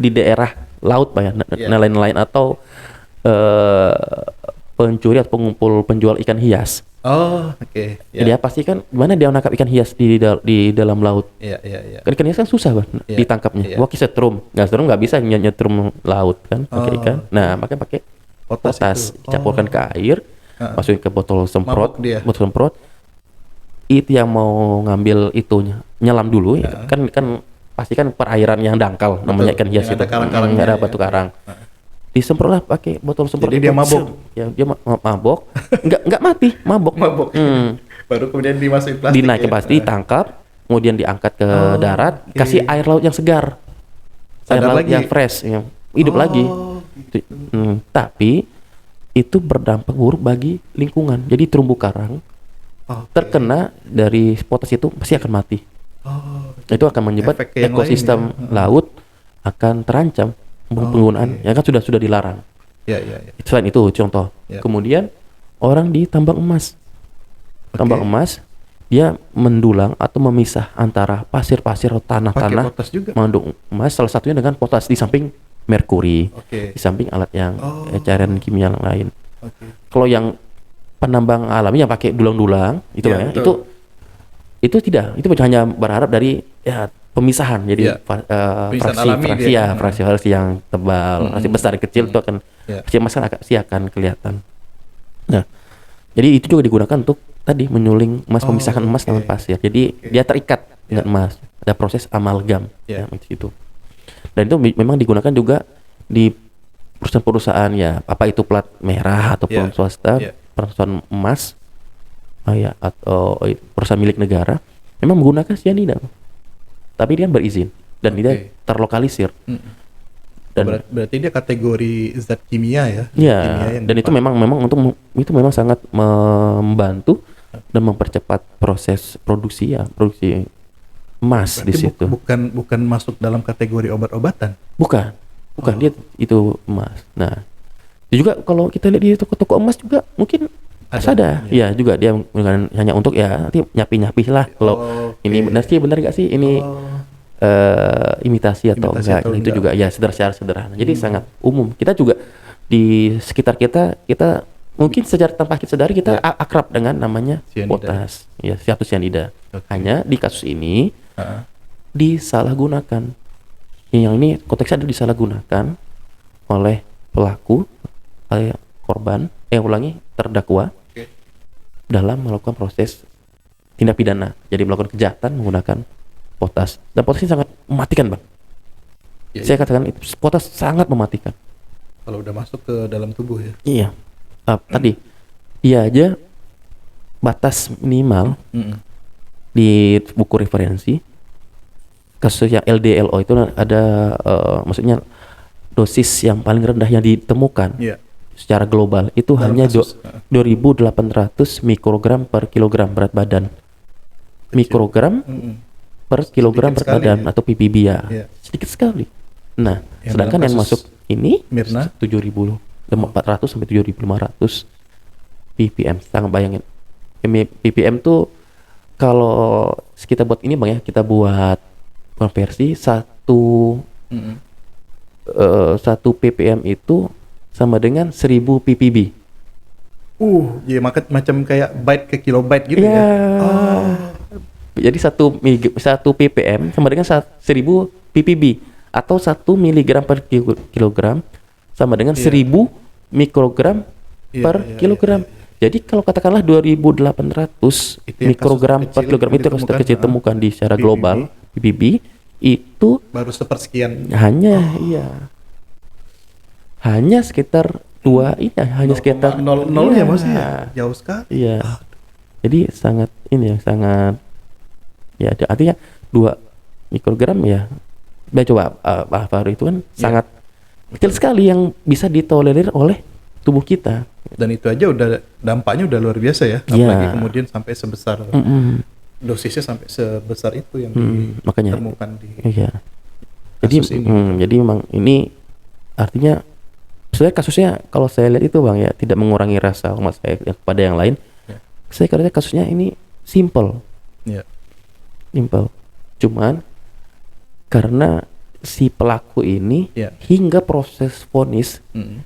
daerah laut nelayan-nelayan atau pencuri atau pengumpul penjual ikan hias. Oh, oke. Ya. Dia pasti kan gimana dia menangkap ikan hias di dalam laut. Iya, iya, iya. Kan ikan hias kan susah Bang Iya, ditangkapnya. iya. Wah, setrum. Nggak bisa nyetrum laut kan pakai Oh. ikan. Nah, makanya pakai potas, itu. dicampurkan ke air, masukin ke botol semprot, Mabuk dia. botol semprot. Itu yang mau ngambil itunya, nyelam dulu ya. Kan pasti kan perairan yang dangkal namanya ikan hias yang itu. ada karang-karangnya Nggak ada ya. batu karang. Disemprot lah pakai botol semprot. Jadi itu. dia mabok? Ya, dia mabok. nggak mati, mabok. Mabok. Baru kemudian dimasukin plastik. Dinaikin ya? pasti, tangkap, kemudian diangkat ke darat, oke. kasih air laut yang segar, air Sadar laut lagi? yang fresh, yang hidup lagi. Tapi itu berdampak buruk bagi lingkungan. Jadi terumbu karang Oke. terkena dari potas itu pasti akan mati. Oh, Itu akan menyebabkan efek yang ekosistem lain laut akan terancam. Penggunaan yang kan sudah dilarang. ya, ya, ya. Selain itu contoh. Ya. Kemudian orang di tambang emas. Tambang Oke. emas dia mendulang atau memisah antara pasir-pasir atau Pakai tanah-tanah potas juga. mengandung emas, salah satunya dengan potas di samping merkuri, Oke. di samping alat yang Oh. cairan kimia yang lain. Oke. Kalau yang penambang alami yang pakai dulang-dulang itu Ya, ya, betul. itu tidak, itu hanya berharap dari ya pemisahan, jadi Ya. Pemisahan alami fraksi dia. ya, fraksi yang tebal, fraksi besar kecil itu akan Ya. fraksi emas kan akan kelihatan. Nah, jadi itu juga digunakan untuk tadi menyuling emas, memisahkan emas dengan pasir. Jadi dia terikat dengan emas. Ada proses amalgam Ya. ya, itu. Dan itu memang digunakan juga di perusahaan-perusahaan ya, apa itu plat merah ataupun Ya. swasta, Ya. perusahaan emas, ya, atau perusahaan milik negara, memang menggunakan cyanida. Tapi dia berizin dan dia Oke. terlokalisir. Dan Berarti dia kategori zat kimia ya? ya, Kimia yang dan itu memang itu memang sangat membantu dan mempercepat proses produksi emas di Berarti situ. bukan masuk dalam kategori obat-obatan. Bukan dia itu emas. Nah, itu juga kalau kita lihat di toko-toko emas juga mungkin ada. Ya juga dia bukan hanya untuk ya nanti nyapi-nyapi lah kalau ini benar nggak sih ini imitasi atau Imitasi enggak. atau Itu enggak. juga ya secara sederhana. Jadi sangat umum. Kita juga di sekitar kita mungkin secara tanpa kita sadari kita akrab dengan namanya Cyanida. potas, ya satu cyanida. Oke. Hanya di kasus ini Heeh. disalahgunakan. Yang ini konteksnya adalah disalahgunakan oleh pelaku, oleh korban, terdakwa Oke. dalam melakukan proses tindak pidana. Jadi melakukan kejahatan menggunakan potas. Dan potas ini sangat mematikan, Bang. Ya, Saya katakan itu potas sangat mematikan. kalau udah masuk ke dalam tubuh ya. Iya. Tadi dia aja batas minimal di buku referensi kasus yang LDLO itu ada maksudnya dosis yang paling rendah yang ditemukan Iya. secara global itu Dalam hanya kasus, 2.800 mikrogram per kilogram berat badan. Mikrogram per kilogram berat Sedikit sekali badan ya. atau ppb ya. Iya. Sedikit sekali. Nah, Yang sedangkan dalam yang kasus masuk ini Mirna? 7.400 sampai 7.500 ppm. Sangat bayangin. ppm tuh kalau kita buat ini Bang ya, kita buat konversi satu ppm itu sama dengan 1000 ppb. Ya macam kayak byte ke kilobyte gitu Iya. ya. Jadi 1 ppm sama dengan 1000 ppb atau 1 miligram per kilogram sama dengan 1000 mikrogram Iya, per iya, kilogram. Jadi kalau katakanlah 2.800 Itu yang mikrogram kasus per kecil kilogram yang itu kasus ditemukan, terkecil ditemukan di secara PBB. global PBB itu Baru sepersekian. hanya sekitar hanya sekitar 0,00 ya maksudnya. Jauh sekali. Iya. Jadi sangat ya artinya 2 mikrogram ya. Coba Pak Fahru itu kan sangat kecil sekali yang bisa ditolerir oleh tubuh kita. Dan itu aja udah dampaknya udah luar biasa ya. Iya. Apalagi kemudian sampai sebesar dosisnya sampai sebesar itu yang makanya ditemukan di iya. Jadi kasus ini. jadi memang ini artinya sebenarnya kasusnya kalau saya lihat itu Bang ya tidak mengurangi rasa hormat saya kepada yang lain. Ya. Saya kira kasusnya ini simple. Ya. Simple. Cuman karena si pelaku ini Ya. hingga proses vonis Mm.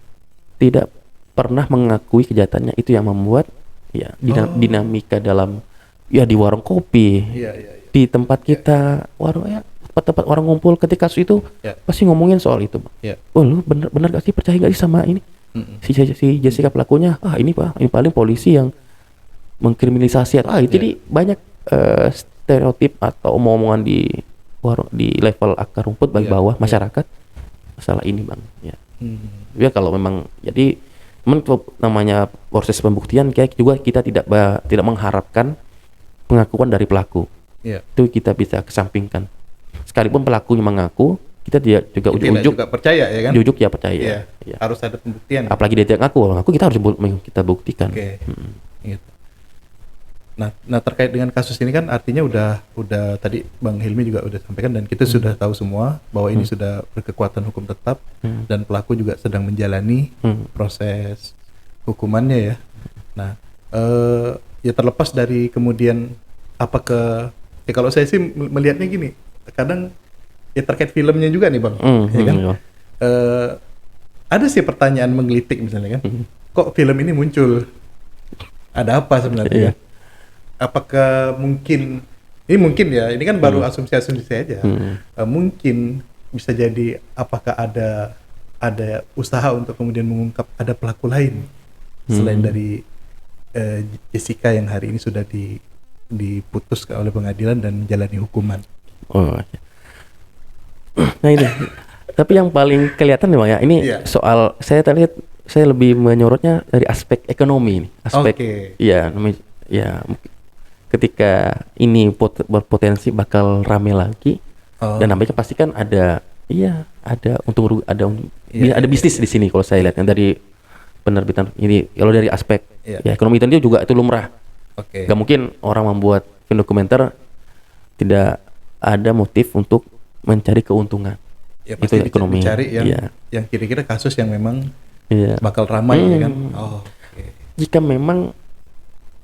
tidak pernah mengakui kejahatannya, itu yang membuat ya dinamika dalam ya di warung kopi, Iya, iya, iya. di tempat kita warung ya tempat-tempat orang ngumpul ketika kasus itu Ya. pasti ngomongin soal itu, Bang. Ya. Oh, lu bener gak sih, percaya gak sih sama ini? Si Jessica pelakunya, ini Pak, ini paling polisi yang mengkriminalisasi atau itu. Jadi banyak stereotip atau omong-omongan di level akar rumput bagi bawah masyarakat masalah ini, Bang. Ya. Ya kalau memang jadi namanya proses pembuktian, kayak juga kita tidak mengharapkan pengakuan dari pelaku. Iya. Itu kita bisa kesampingkan. Sekalipun pelakunya mengaku, kita tidak juga ujuk-ujuk juga percaya ya kan? Ujuk ya percaya. Iya. Ya. Harus ada pembuktian. Apalagi dia tidak ngaku kita harus kita buktikan. Oke. Gitu. Nah terkait dengan kasus ini kan artinya udah tadi Bang Hilmi juga udah sampaikan dan kita sudah tahu semua bahwa ini sudah berkekuatan hukum tetap dan pelaku juga sedang menjalani proses hukumannya ya. Nah ya terlepas dari kemudian apakah ya kalau saya sih melihatnya gini, kadang ya terkait filmnya juga nih Bang, ya kan? Ada sih pertanyaan menggelitik misalnya kan, kok film ini muncul? Ada apa sebenarnya? Kan? Apakah mungkin ini kan baru asumsi-asumsi saja. Mungkin bisa jadi apakah ada usaha untuk kemudian mengungkap ada pelaku lain selain dari Jessica yang hari ini sudah diputus oleh pengadilan dan menjalani hukuman. Oh. Nah ini. Tapi yang paling kelihatan memang ya ini soal saya lihat, saya lebih menyorotnya dari aspek ekonomi ini. Aspek ya ketika ini berpotensi bakal rame lagi dan nampaknya pasti kan ada untung rugi, ada bisnis di sini kalau saya lihat yang dari penerbitan ini. Kalau dari aspek ekonomi itu juga itu lumrah. Gak mungkin orang membuat film dokumenter tidak ada motif untuk mencari keuntungan. Ya, pasti itu ekonomi. Mencari yang kira-kira kasus yang memang bakal ramai ya kan. Jika memang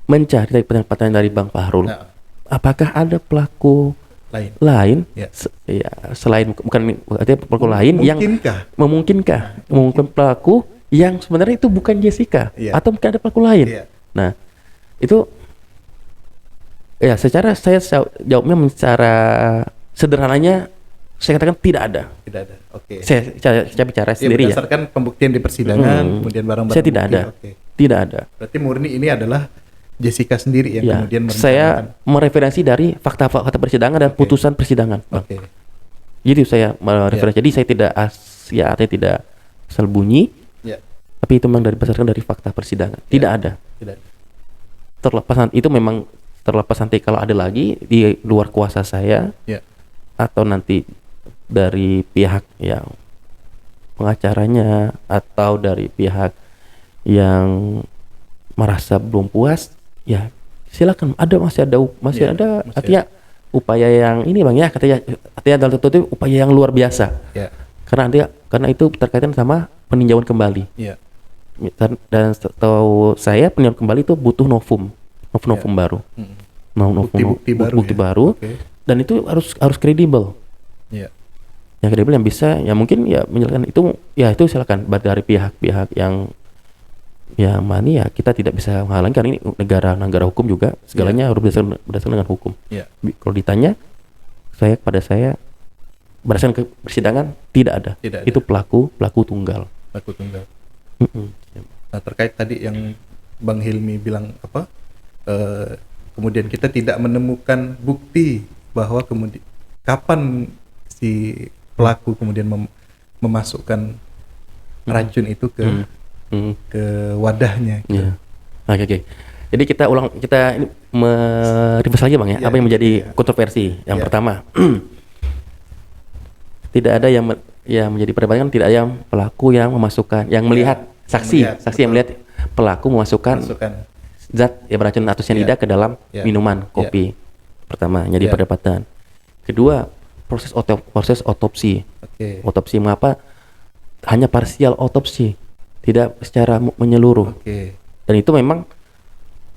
mencari dari pertanyaan dari Bang Fahrul, apakah ada pelaku lain selain bukan artinya pelaku lain yang memungkinkan pelaku yang sebenarnya itu bukan Jessica atau mungkin ada pelaku lain. Nah itu ya secara saya jawabnya secara sederhananya saya katakan tidak ada. Saya bicara sendiri ya. Berdasarkan pembuktian di persidangan, kemudian barang-barang. Saya tidak ada. Tidak ada. Berarti murni ini adalah Jessica sendiri yang kemudian saya mereferensi dari fakta-fakta persidangan dan putusan persidangan. Jadi saya mereferensi. Jadi saya tidak artinya tidak asal bunyi. Tapi itu memang berdasarkan dari fakta persidangan. Tidak ada. Terlepas itu memang terlepas nanti kalau ada lagi di luar kuasa saya atau nanti dari pihak yang pengacaranya atau dari pihak yang merasa belum puas, ya silakan, masih ada artinya upaya yang ini Bang ya, artinya dalam itu upaya yang luar biasa. Karena itu terkaitan sama peninjauan kembali. Dan setahu saya peninjauan kembali itu butuh novum baru. Bukti baru. Dan itu harus kredibel. Yang kredibel yang bisa ya mungkin ya menjelaskan itu silakan dari pihak-pihak yang mana ya kita tidak bisa menghalangi karena ini negara hukum juga, segalanya harus berdasarkan dengan hukum. Kalau ditanya saya berdasarkan ke persidangan tidak ada. Itu pelaku tunggal. Nah terkait tadi yang Bang Hilmi bilang kemudian kita tidak menemukan bukti bahwa kemudian kapan si pelaku kemudian memasukkan racun itu ke wadahnya. Oke. Jadi kita ini reverse lagi Bang ya. Apa yang menjadi kontroversi? Yang pertama, tidak ada yang menjadi perdebatan, tidak ada yang pelaku yang memasukkan, yang melihat saksi yang melihat pelaku memasukkan zat beracun atau cyanida ke dalam minuman kopi. Pertama, jadi perdebatan. Kedua, proses otopsi. Otopsi mengapa hanya parsial otopsi, tidak secara menyeluruh. Dan itu memang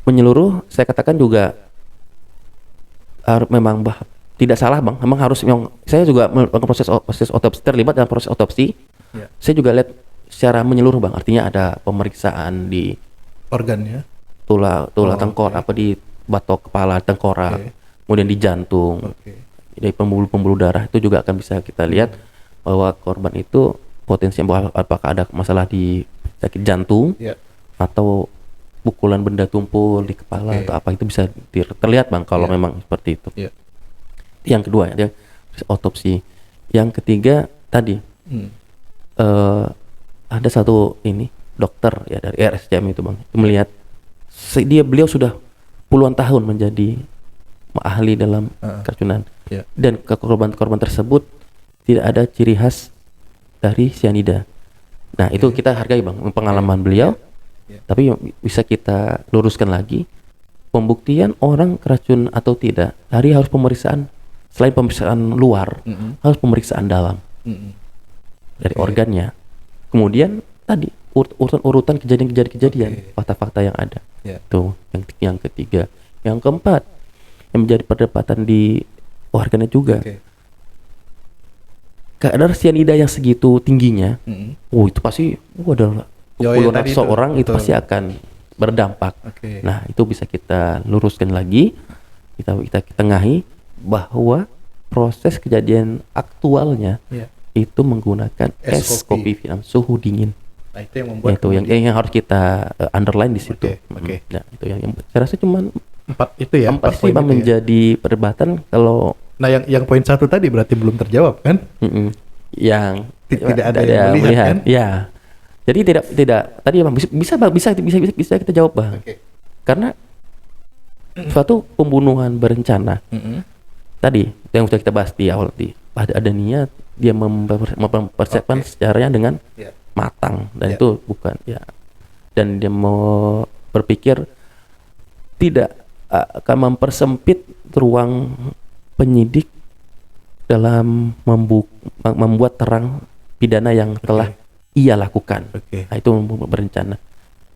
menyeluruh, saya katakan juga memang tidak salah Bang. Memang harus saya juga melakukan proses otopsi, terlibat dalam proses otopsi. Saya juga lihat secara menyeluruh Bang. Artinya ada pemeriksaan di Organnya. tulang tengkorak, apa di batok kepala, tengkorak, Oke. kemudian di jantung, Oke. dari pembuluh-pembuluh darah itu juga akan bisa kita lihat bahwa korban itu potensi bahwa apakah ada masalah di sakit jantung Ya. atau pukulan benda tumpul di kepala Oke. atau apa, itu bisa terlihat Bang kalau Ya. memang seperti itu. Ya. Yang kedua ya, otopsi. Yang ketiga tadi Hmm. ada satu ini dokter ya dari RSCM itu Bang, melihat beliau sudah puluhan tahun menjadi ahli dalam keracunan, Ya. dan ke korban-korban tersebut tidak ada ciri khas dari cyanida. Nah itu kita hargai Bang pengalaman beliau, Ya. tapi bisa kita luruskan lagi, pembuktian orang keracun atau tidak dari harus pemeriksaan, selain pemeriksaan luar harus pemeriksaan dalam Mm-mm. dari organnya, kemudian tadi urutan kejadian-kejadian, Oke. fakta-fakta yang ada. Ya. Tuh yang ketiga. Yang keempat yang menjadi perdebatan di warganet juga, Oke. kadar cyanida yang segitu tingginya, Mm-mm. itu pasti adalah Ya, puluhan tadi ratus itu, orang itu betul. pasti akan berdampak. Oke. Nah itu bisa kita luruskan lagi, kita tengahi bahwa proses kejadian aktualnya Ya. itu menggunakan es kopi. kopi dalam suhu dingin. Nah, itu yang membuat Itu yang harus kita underline di situ. Oke, oke. Nah, itu yang saya rasa cuman empat itu ya. empat sih poin Bang itu ya. menjadi perdebatan. Kalau Nah, yang poin 1 tadi berarti belum terjawab kan? yang Tidak ada yang melihat, kan? ya. Jadi tidak tadi Bang bisa kita jawab Bang. Oke. Karena suatu pembunuhan berencana Mm-mm. tadi yang sudah kita bahas di awal, ada niat, dia mempersiapkan Oke. secaranya dengan Ya. matang, dan Ya. itu bukan ya, dan dia mau berpikir tidak akan mempersempit ruang penyidik dalam membuat terang pidana yang telah ia lakukan. Oke. Nah, itu berencana,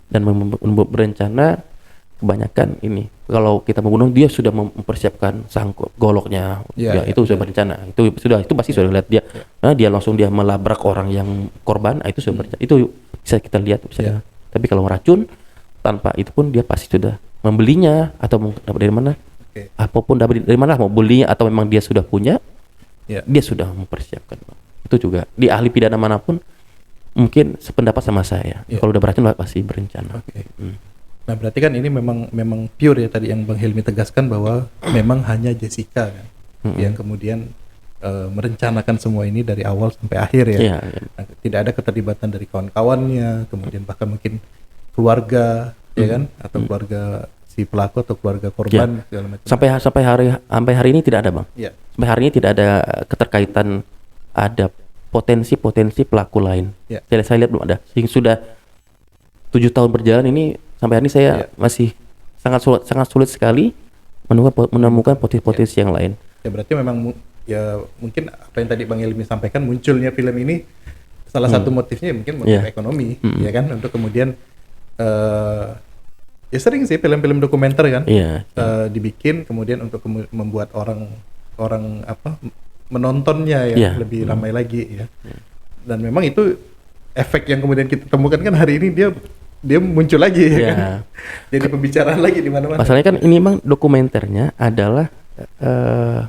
dan berencana kebanyakan ini kalau kita membunuh dia sudah mempersiapkan sangkut goloknya, Ya, itu sudah berencana, itu pasti sudah lihat dia. Nah, dia langsung dia melabrak orang yang korban, itu sudah berencana, itu bisa kita lihat bisa. Ya. Tapi kalau racun tanpa itu pun dia pasti sudah membelinya atau dapat dari mana, Oke. apapun dapat dari mana, mau belinya atau memang dia sudah punya, Ya. dia sudah mempersiapkan. Itu juga di ahli pidana manapun mungkin sependapat sama saya. Ya. Kalau udah beracun pasti berencana. Oke. Nah, berarti kan ini memang pure ya tadi yang Bang Hilmi tegaskan bahwa memang hanya Jessica kan yang kemudian merencanakan semua ini dari awal sampai akhir ya. Iya, iya. Nah, tidak ada keterlibatan dari kawan-kawannya, kemudian bahkan mungkin keluarga ya kan, atau keluarga si pelaku atau keluarga korban segala macam. Sampai hari ini tidak ada Bang. Ya. Sampai hari ini tidak ada keterkaitan, ada potensi pelaku lain. Ya. Saya lihat belum ada. Sehingga sudah 7 tahun berjalan ini, sampai hari ini saya Ya. masih sangat sulit sekali menemukan potensi yang lain. Ya berarti memang ya mungkin apa yang tadi Bang Ilmi sampaikan, munculnya film ini salah satu motifnya mungkin motif Yeah. ekonomi ya kan, untuk kemudian ya sering sih film-film dokumenter kan Iya. dibikin kemudian untuk membuat orang apa menontonnya ya Yeah. lebih ramai lagi ya. Dan memang itu efek yang kemudian kita temukan kan hari ini dia muncul lagi ya Yeah. kan. Jadi pembicaraan lagi di mana-mana. Masalahnya kan ini memang dokumenternya adalah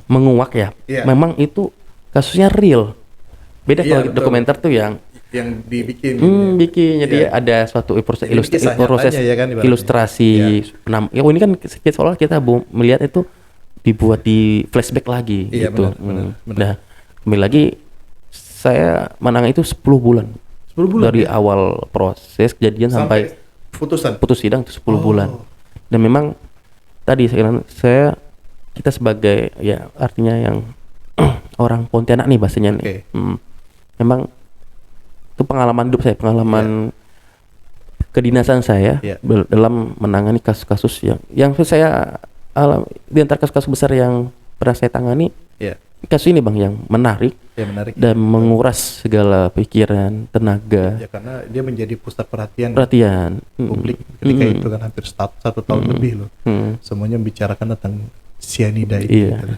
menguak ya. Iya. Memang itu kasusnya real. Beda Iya, kalau betul. dokumenter tuh yang yang dibikin bikin, jadi Iya. ada suatu proses Ini kisah proses nyatanya ya kan, ibaratnya. ilustrasi. Ya, ini kan seolah kita melihat itu dibuat di flashback lagi Iya, gitu. benar. Nah, kembali lagi saya menang itu 10 bulan. 10 bulan Dari ya? awal proses kejadian sampai putusan. putus sidang itu 10 Oh. bulan. Dan memang tadi kita sebagai ya artinya yang orang Pontianak nih bahasanya nih. Oke. Memang itu pengalaman hidup saya, pengalaman kedinasan saya Iya. dalam menangani kasus-kasus yang saya di antara kasus-kasus besar yang pernah saya tangani, Ya, kasus ini Bang yang menarik ya menarik. dan menguras segala pikiran, tenaga, Ya karena dia menjadi pusat perhatian publik ketika itu kan hampir 1 tahun lebih loh. Semuanya membicarakan tentang cyanida itu. Iya. gitu.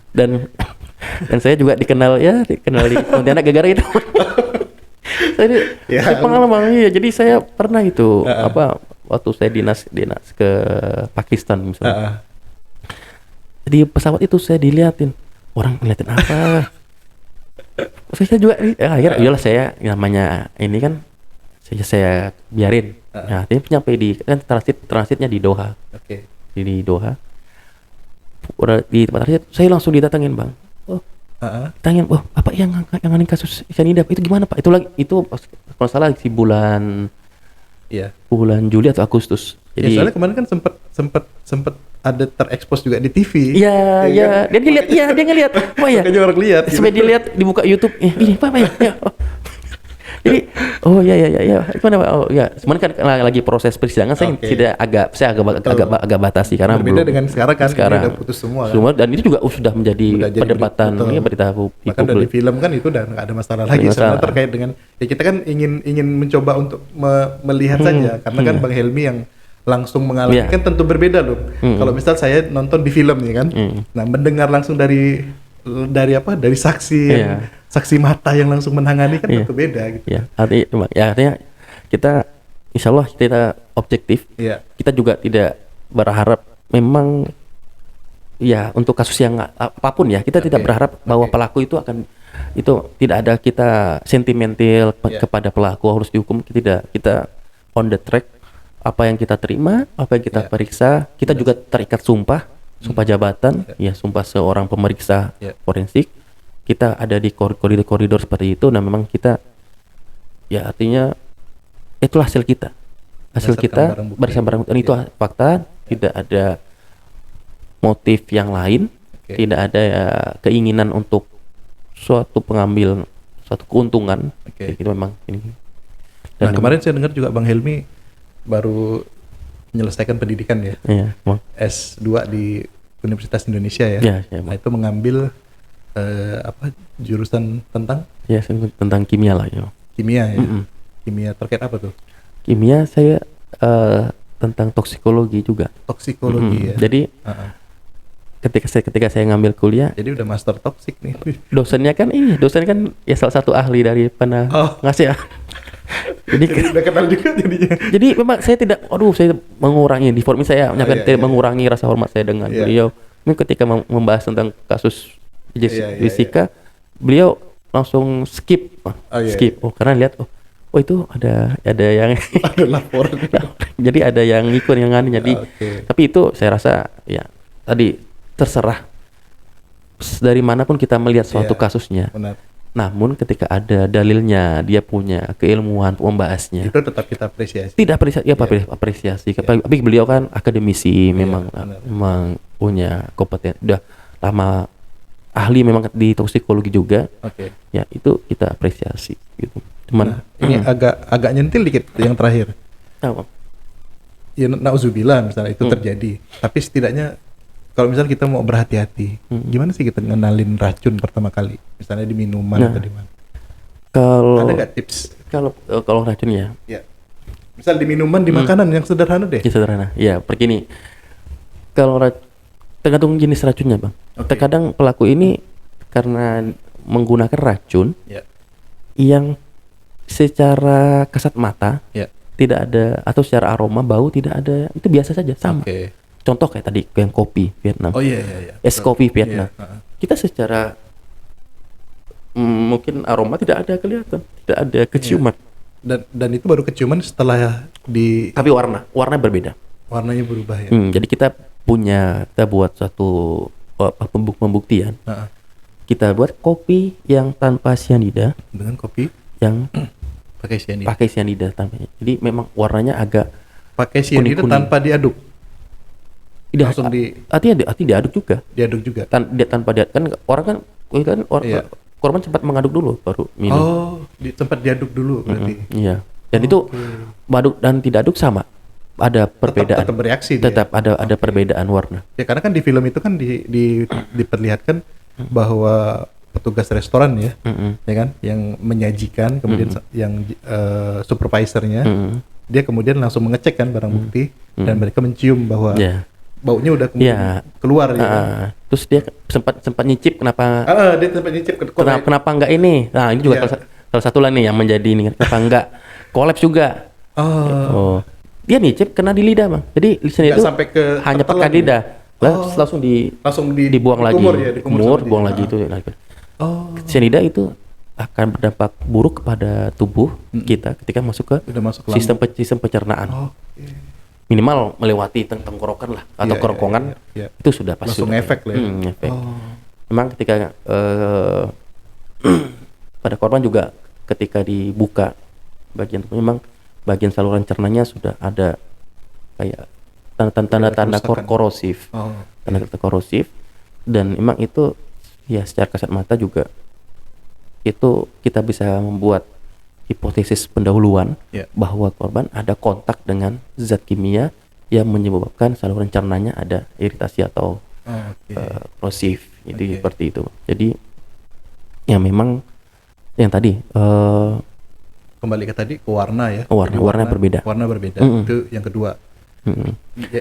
Dan saya juga dikenal di Pontianak gara-gara itu. Jadi Ya. saya pengalaman iya. Jadi saya pernah itu apa waktu saya dinas ke Pakistan misalnya. Heeh. Di pesawat itu saya diliatin orang ngeliatin apa. Saya juga akhirnya iyalah saya namanya ini kan saya biarin. Nah, tapi nyampe di kan transitnya di Doha. Oke. Di Doha. Udah di tempat transit saya langsung didatengin, Bang. Oh, Heeh. tanyain, "Oh, apa yang nanganin kasus cyanida? Itu gimana, Pak?" Itu lagi itu kalau salah si bulan Iya. Juli atau Agustus. Ya, Jadi soalnya kemarin kan sempet ada terekspos juga di TV. iya, Ya kan? dia ngeliat, dia ngeliat. Wah ya. Makanya orang lihat. Sampai dilihat dibuka YouTube, ini Pak ya. Ya. Oh. Jadi, oh ya, gimana Pak? Oh ya, cuman kan lagi proses persidangan, saya Oke. tidak agak batasi karena Berbeda belum. dengan sekarang kan, ini udah putus semua kan. Dan itu juga sudah menjadi Udah jadi perdebatan betul. ya, berita di Bahkan dari publik. film kan itu udah nggak ada masalah Nggak lagi. ada Soalnya masalah. terkait dengan ya kita kan ingin mencoba untuk melihat saja, karena kan Bang Helmi yang langsung mengalami Iya. kan tentu berbeda loh. Kalau misal saya nonton di film nih kan, nah mendengar langsung dari saksi yang Iya. saksi mata yang langsung menangani kan Iya. tentu beda gitu. Ya, artinya kita insya Allah kita objektif. Iya. Kita juga tidak berharap memang ya untuk kasus yang apapun ya kita tidak Oke. berharap bahwa pelaku itu tidak ada kita sentimental Iya. kepada pelaku harus dihukum, tidak. Kita on the track, apa yang kita terima, apa yang kita Iya. periksa, kita juga terikat sumpah jabatan, ya sumpah seorang pemeriksa Iya. forensik. Kita ada di koridor seperti itu, nah memang kita ya artinya itulah hasil kita Berdasarkan barang bukti dan itu Iya. fakta, tidak ada motif yang lain, Oke. tidak ada ya, keinginan untuk suatu keuntungan. Oke. Itu memang ini. Nah, kemarin saya dengar juga Bang Helmi baru menyelesaikan pendidikan ya, iya, Bang. S2 di Universitas Indonesia ya. Iya, iya, Nah, Bang. itu mengambil jurusan tentang Ya tentang kimia lah ya. kimia ya. Mm-mm. Kimia terkait apa tuh? Kimia saya tentang toksikologi juga. Toksikologi ya. Jadi Heeh. ketika saya ngambil kuliah, Jadi udah master toksik nih. dosennya kan ya salah satu ahli dari Oh. ngasih ya. Jadi Jadi udah kenal juga jadinya. jadi memang saya tidak, saya mengurangi di forum ini saya menyampaikan iya, tidak iya. mengurangi rasa hormat saya dengan Iya. beliau. Ini ketika membahas tentang kasus Iya, iya, Jessica, beliau langsung skip. iya, Skip. Oh, karena lihat itu ada yang Ada laporan. jadi ada yang ngikut yang ngani. Jadi Oke. tapi itu saya rasa ya tadi terserah dari manapun kita melihat suatu Iya. kasusnya. Benar. Namun ketika ada dalilnya, dia punya keilmuan untuk membahasnya. Itu tetap kita apresiasi. Tidak apresiasi, ya apresiasi. Tapi beliau kan akademisi, memang benar. memang punya kompeten, udah lama ahli memang di toksikologi juga. Oke. Ya itu kita apresiasi gitu. Cuman Nah, ini agak nyentil dikit yang terakhir. apa? Ya nauzubillah misalnya itu terjadi. Tapi setidaknya kalau misalnya kita mau berhati-hati, gimana sih kita ngenalin racun pertama kali? Misalnya di minuman Nah. atau di mana? Kalau Ada nggak tips? kalau racun ya, Ya. Misal di minuman, di makanan yang sederhana deh. ya sederhana. Ya, begini. Kalau tergantung jenis racunnya, Bang. Oke. Terkadang pelaku ini karena menggunakan racun Ya. yang secara kasat mata Ya. tidak ada, atau secara aroma bau tidak ada, itu biasa saja, sama. Oke. Contoh kayak tadi yang kopi Vietnam, Oh iya iya iya. es kopi Vietnam. Iya, heeh. Kita secara mungkin aroma tidak ada kelihatan, tidak ada keciuman, Dan itu baru keciuman setelah tapi warna berbeda. warnanya berubah ya. Jadi kita buat satu pembuktian. Heeh. Kita buat kopi yang tanpa cyanida, Dengan kopi yang pakai cyanida. pakai cyanida tanpa. Jadi memang warnanya agak Pakai cyanida kuning-kuning. tanpa diaduk. tidak Langsung artinya diaduk juga. diaduk juga. Tanpa dia kan orang Iya. korban sempat mengaduk dulu baru minum. Oh, tempat diaduk dulu berarti. Iya. Dan itu aduk dan tidak aduk sama. Ada perbedaan. Tetap bereaksi dia. Tetap ada perbedaan warna. Ya karena kan di film itu kan diperlihatkan bahwa petugas restoran ya, ya kan, yang menyajikan kemudian yang supervisornya, dia kemudian langsung mengecek kan barang bukti dan mereka mencium bahwa Iya. baunya udah kemudian Iya. keluar ya. Kan? Terus dia sempat nyicip kenapa Dia tempat nyicip ke kenapa enggak ini. Nah, ini juga Iya. salah satu lah nih yang menjadi ini apa enggak kolaps juga. Oh. Dia nih Cip kena di lidah bang. Jadi lisan Nggak itu sampai ke hanya tetelan pekat ya? lidah. Langsung dibuang lagi. dikumur ya, dikumur sama Buang dia. lagi itu. Oh. Cyanida itu akan berdampak buruk kepada tubuh kita ketika masuk ke Udah masuk ke sistem pencernaan. Oke. Minimal melewati tenggorokan lah atau Iya, kerongkongan iya. itu sudah pasti Langsung sudah. efek lah ya. Efek. Oh. Memang ketika pada korban juga ketika dibuka memang bagian saluran cernanya sudah ada kayak tanda-tanda kerusakan. korosif. Oh. Tanda-tanda korosif dan memang itu ya secara kasat mata juga itu kita bisa membuat hipotesis pendahuluan Ya. bahwa korban ada kontak dengan zat kimia yang menyebabkan saluran cernanya ada iritasi atau Oke. korosif. Jadi Oke. seperti itu. Jadi ya memang yang tadi Kembali ke tadi ke warna ya. Warna- Jadi warna berbeda. Warna berbeda. Mm-mm. Itu yang kedua. mm,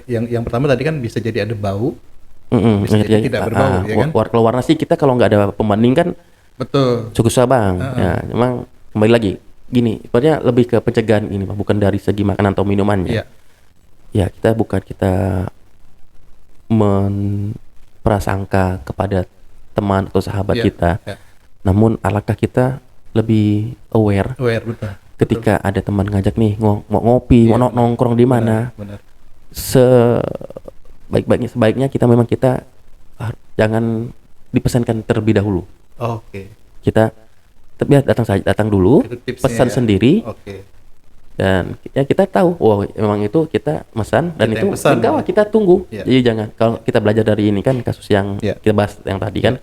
Yang pertama tadi kan bisa jadi ada bau. Bisa jadi jadi tidak berbau, ya kan? Kalau warna sih kita kalau nggak ada pembanding kan Betul. cukup susah bang. Ya, memang kembali lagi gini, sebenarnya lebih ke pencegahan ini bang, bukan dari segi makanan atau minumannya. Iya. Ya kita memprasangka kepada teman atau sahabat Iya, kita, iya. namun alangkah kita lebih aware Aware betul. ketika ada teman ngajak nih mau ngopi, Iya, mau nongkrong di mana. Benar. Sebaiknya kita jangan dipesankan terlebih dahulu. Oke. Kita datang dulu, Itu tipsnya pesan ya. sendiri, Oke. dan ya kita tahu, memang itu kita pesan dan Kita itu yang pesan, enggak, ya. kita tunggu. Iya. Jadi jangan, kalau kita belajar dari ini kan kasus yang Iya. kita bahas yang tadi kan,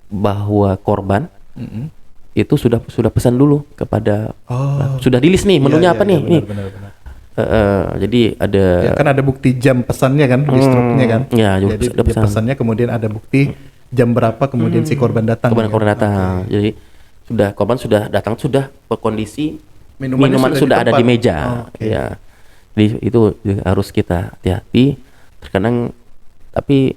bahwa korban Mm-mm. itu sudah pesan dulu kepada Oh. sudah di list nih menunya Iya, apa iya, nih. iya, Nih. benar. Jadi ada Ya, kan ada bukti jam pesannya kan di struknya kan. ya, juga Jadi ada jam pesan. pesannya kemudian ada bukti jam berapa kemudian si korban datang. korban ya? datang. Oke. Jadi korban sudah datang sudah berkondisi Minumannya minuman sudah sudah di ada di tempat. meja. Oke. Ya. Jadi itu juga harus kita hati-hati. Terkadang tapi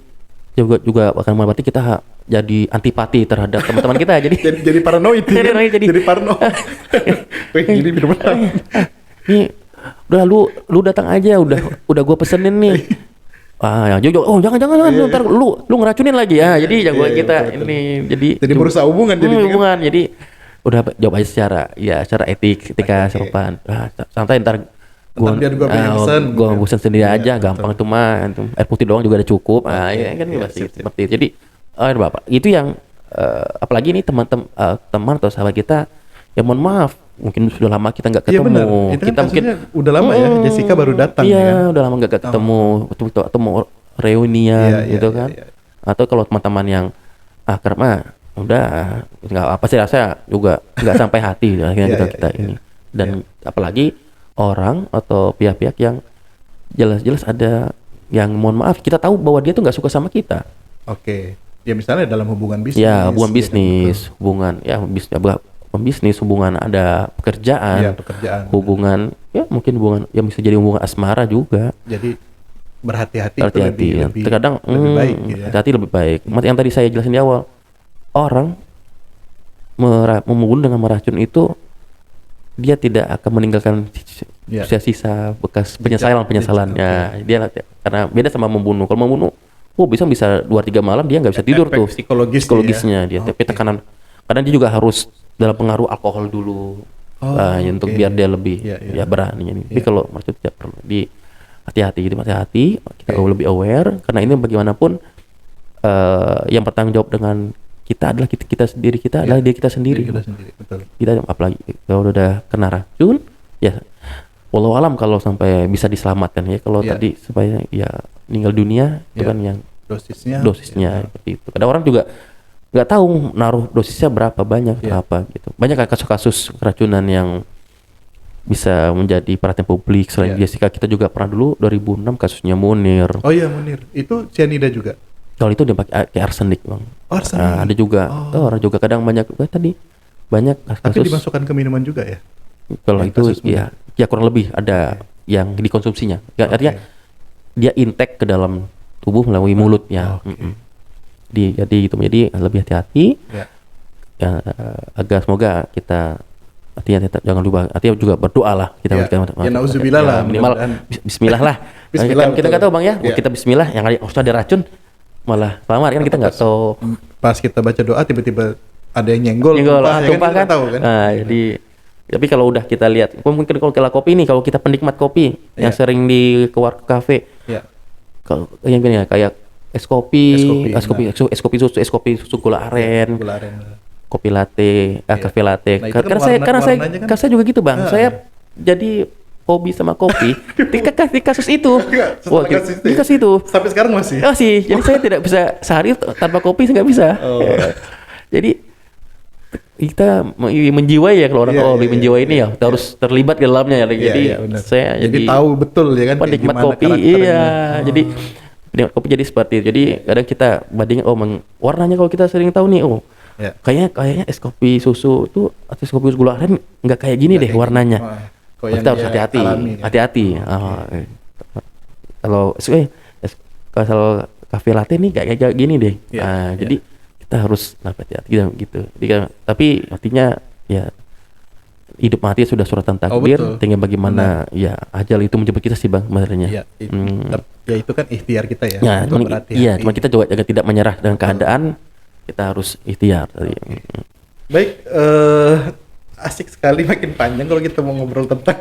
juga akan berarti kita jadi antipati terhadap teman-teman kita. Jadi jadi paranoid ya kan? Jadi paranoid. Wih, gini minuman. nih udah lu datang aja udah gua pesenin nih. Ya jangan ntar lu ngeracunin lagi ya. Jadi jago Iya, kita betul. ini jadi merusak hubungan jadi kan? hubungan. Jadi udah jawab aja secara etik ketika Oke. serupan. Santai ntar Ntar biar gua yang pesen, gua gitu. pesen sendiri Iya, aja, gampang itu mah. Air putih doang juga udah cukup. Ya kan Iya, pasti sip. seperti itu. Jadi Bapak, itu yang apalagi nih teman atau sahabat kita, ya mohon maaf, mungkin sudah lama kita nggak Iya ketemu. benar. Itu Kita kan mungkin kasusnya udah lama ya. Jessica baru datang iya, ya kan? udah lama nggak ketemu, atau mau reunian Iya, iya, gitu iya, kan. iya. Atau kalau teman-teman yang akrab mah udah nggak apa sih, rasa juga nggak sampai hati akhirnya Iya, kita iya, ini. iya. Dan apalagi orang atau pihak-pihak yang jelas-jelas ada yang mohon maaf kita tahu bahwa dia tuh nggak suka sama kita. Oke. Ya misalnya dalam hubungan bisnis. Ya, hubungan kan? bisnis, hubungan ada pekerjaan, Iya, pekerjaan. hubungan ya mungkin hubungan yang bisa jadi hubungan asmara juga. Jadi berhati-hati itu Hati-hati ya. Terkadang lebih baik gitu ya. hati-hati lebih baik. Yang tadi saya jelasin di awal, orang membunuh dengan meracun itu dia tidak akan meninggalkan Ya. sisa bekas Jejak, penyesalannya. Dia karena beda sama membunuh. Kalau membunuh, bisa 2-3 malam dia nggak bisa tidur Efek tuh. psikologisnya dia. ya. Tapi tekanan, kadang dia juga harus dalam pengaruh alkohol dulu. Ya, untuk oke. biar dia lebih Iya, iya. ya berani ini. Tapi Iya. kalau meracun tidak perlu hati-hati, jadi hati-hati, kita Oke. lebih aware karena ini bagaimanapun yang bertanggung jawab dengan kita adalah kita sendiri, adalah diri kita sendiri. Diri kita sendiri, betul. Kita apalagi kalau udah kena racun, ya walau alam kalau sampai bisa diselamatkan ya. Kalau Iya. tadi supaya ya meninggal dunia itu Iya. kan yang Dosisnya. seperti itu. Kadang orang juga nggak tahu naruh dosisnya berapa banyak atau Iya. apa gitu. Banyak kasus-kasus keracunan yang bisa menjadi perhatian publik. Selain Iya. Jessica, kita juga pernah dulu 2006 kasusnya Munir. Oh iya, Munir. Itu cyanida juga. Kalau itu dia pakai arsenik, Bang. Oh, arsenik. Ada juga. Orang juga kadang banyak tadi banyak Tapi kasus. dimasukkan ke minuman juga ya? Kalau Ya, itu kasus ya kurang lebih ada yang dikonsumsinya. Ya, Oke. artinya dia intake ke dalam tubuh melalui mulut ya. Oke. Jadi gitu. Jadi lebih hati-hati. Ya. ya, agak semoga kita artinya tetap jangan lupa, artinya juga berdoa lah kita Ya, ya nauzubillah lah, minimal mudah-mudahan. Bismillah lah. Bismillah, Kita nggak betul. tahu Bang ya, Ya. kita Bismillah yang harusnya ada racun malah selamat kan, kita nggak tahu. Pas kita baca doa tiba-tiba ada yang nyenggol, Nyenggol, tumpah, ya tumpah kita kan. nggak tahu kan. Nah, jadi tapi kalau udah kita lihat, mungkin kalau kopi nih, kalau kita penikmat kopi yang Iya. sering di ke warung kafe, Ya. kalau yang gini ya kayak es kopi, Es kopi, es kopi susu gula aren, Gula aren. kopi latte, Iya. cafe latte. Nah, itu kan Karena warnanya kan- saya juga gitu Bang. Ah. Saya jadi hobi sama kopi di kasus itu. Enggak, Wah, setelah kasus itu di ya? kasus itu. Sampai sekarang masih. Oh sih, jadi saya tidak bisa sehari tanpa kopi, saya nggak bisa. Oh. Jadi kita menjiwai ya, kalau orang Iya, hobi iya, menjiwai iya, ini ya, kita harus terlibat di dalamnya ya. Iya, Jadi iya, benar. saya jadi tahu betul ya kan kayak penikmat gimana kopi, karakternya. iya. Oh. Jadi penikmat kopi jadi seperti itu. Jadi kadang kita bandingin, warnanya kalau kita sering tahu nih, Ya. kayaknya es kopi susu tuh atau es kopi gula aren nggak kayak gini Nggak deh kayak warnanya. gini. Wah, kok Kita yang harus dia hati-hati, alami ya? hati-hati. Kalau kalau kafe latte nih kayak gini deh. Iya, Nah, iya. jadi kita harus hati-hati gitu. Tapi artinya ya hidup mati sudah suratan takdir, betul. tinggal bagaimana ya ajal itu menjemput kita sih Bang sebenarnya. Iya, ya itu kan ikhtiar kita ya. Ya, untuk cuman, berhati-hati. cuman kita juga jangan tidak menyerah dengan keadaan, kita harus ikhtiar tadi. Baik, asik sekali, makin panjang kalau kita mau ngobrol tentang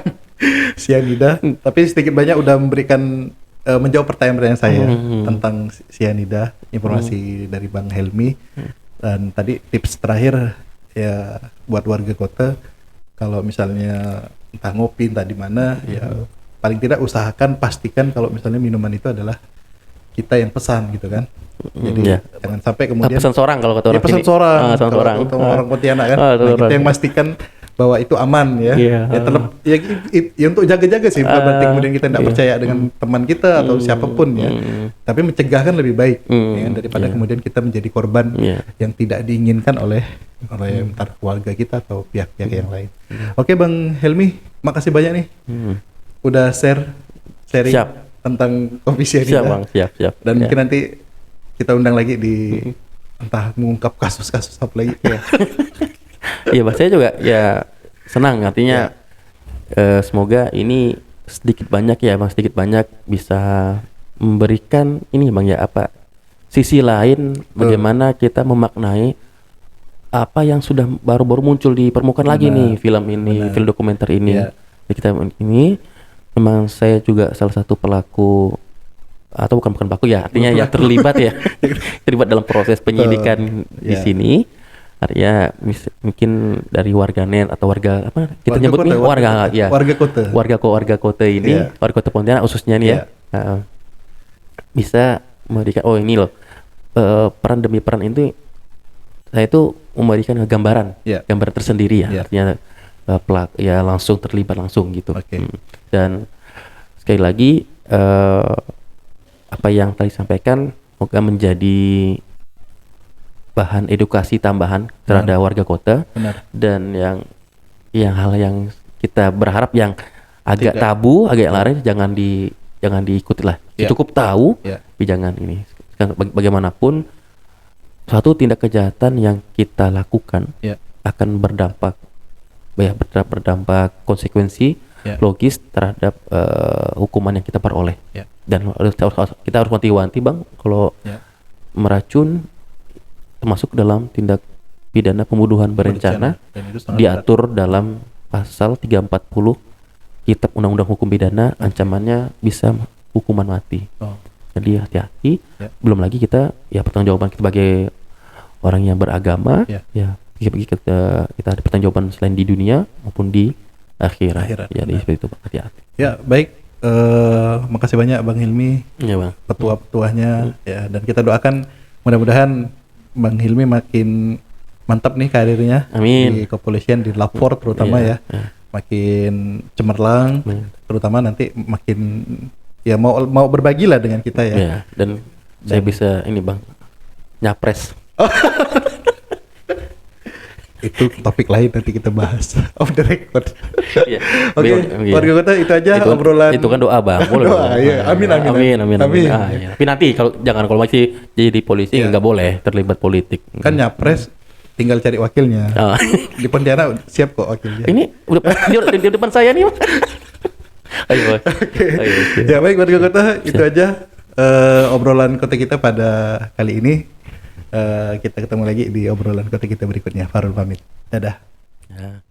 sianida. Tapi sedikit banyak udah memberikan menjawab pertanyaan-pertanyaan saya tentang sianida, informasi dari Bang Helmi. Dan tadi tips terakhir ya buat warga kota, kalau misalnya entah ngopi entah di mana, ya paling tidak usahakan pastikan kalau misalnya minuman itu adalah kita yang pesan gitu kan. Jadi Iya. jangan sampai kemudian Pesan seorang kalau kata ya orang pesan sini. seorang, Pesan kalau seorang. ketemu orang Pontianak kan. Ah, Nah, kita orang. yang memastikan bahwa itu aman ya. Iya. Ya, ya untuk jaga-jaga sih, bukan berarti kemudian kita tidak iya. percaya dengan teman kita atau siapapun ya. Tapi mencegah kan lebih baik ya kan, daripada kemudian kita menjadi korban Iya. yang tidak diinginkan oleh entar keluarga kita atau pihak-pihak yang lain. Oke Bang Helmi, makasih banyak nih udah sharing Siap. tentang kopi Siap sianida. Bang, siap. Dan Ya. mungkin nanti kita undang lagi di entah mengungkap kasus-kasus apa lagi. Ya. Iya, Bang, saya juga ya senang artinya semoga ini sedikit banyak ya Bang, sedikit banyak bisa memberikan ini Bang ya, apa sisi lain bagaimana kita memaknai apa yang sudah baru-baru muncul di permukaan lagi nih, film ini, film dokumenter ini. Iya. Jadi kita ini memang saya juga salah satu pelaku atau bukan pelaku ya, artinya yang terlibat ya, terlibat dalam proses penyidikan di Iya. sini. Artinya mungkin dari warganet atau warga apa kita Warga nyebut kota, nih warga warga kota. ya Warga kota. ini, Iya. warga kota Pontianak khususnya nih Iya. ya, bisa memberikan ini loh, peran demi peran itu saya itu memberikan gambaran, Iya. gambaran tersendiri ya, Iya. artinya ya langsung terlibat langsung gitu. Oke. Dan sekali lagi apa yang tadi sampaikan semoga menjadi bahan edukasi tambahan terhadap warga kota. Benar. Dan yang hal yang kita berharap yang agak Tidak. tabu, agak laris jangan diikuti lah. Ya. Cukup tahu, Ya. tapi jangan ini. Kan bagaimanapun suatu tindak kejahatan yang kita lakukan Ya. akan berdampak berdampak konsekuensi Ya. logis terhadap hukuman yang kita peroleh. Ya. Dan kita harus wanti-wanti Bang, kalau Ya. meracun termasuk dalam tindak pidana pembunuhan berencana, Dan itu sangat diatur dalam pasal 340 Kitab Undang-Undang Hukum Pidana, ancamannya bisa hukuman mati. berat. Oh. Jadi hati-hati. Ya. Belum lagi kita ya pertanggungjawaban kita sebagai orang yang beragama, Ya. kita ada pertanggungjawaban selain di dunia maupun di akhirat. Ya, benar. seperti itu Bang, hati-hati. Ya, baik. Makasih banyak Bang Hilmi, Iya Bang. petua-petuanya ya, dan kita doakan mudah-mudahan Bang Hilmi makin mantap nih karirnya Amin. di kepolisian, di lapor terutama Iya, ya. Makin cemerlang, Amin. terutama nanti makin ya mau berbagi lah dengan kita ya. Ya, dan saya bisa ini Bang, nyapres. Itu topik lain nanti kita bahas off the record. Iya. Oke, Iya. warga kota itu aja Itu- obrolan. itu kan doa Bang, boleh Doa, Bang. iya. Amin, amin, Amin, amin, amin. Ah, iya. Tapi nanti kalau masih jadi polisi Iya. nggak boleh terlibat politik. Kan nyapres tinggal cari wakilnya. Oh. Di Pontianak siap kok wakilnya. Ini udah di depan saya nih. Ayo. Oke. Ayo, oke. Ya baik warga kota, itu aja obrolan kota kita pada kali ini. Kita ketemu lagi di obrolan kota kita berikutnya. Farul pamit. Dadah. Ya.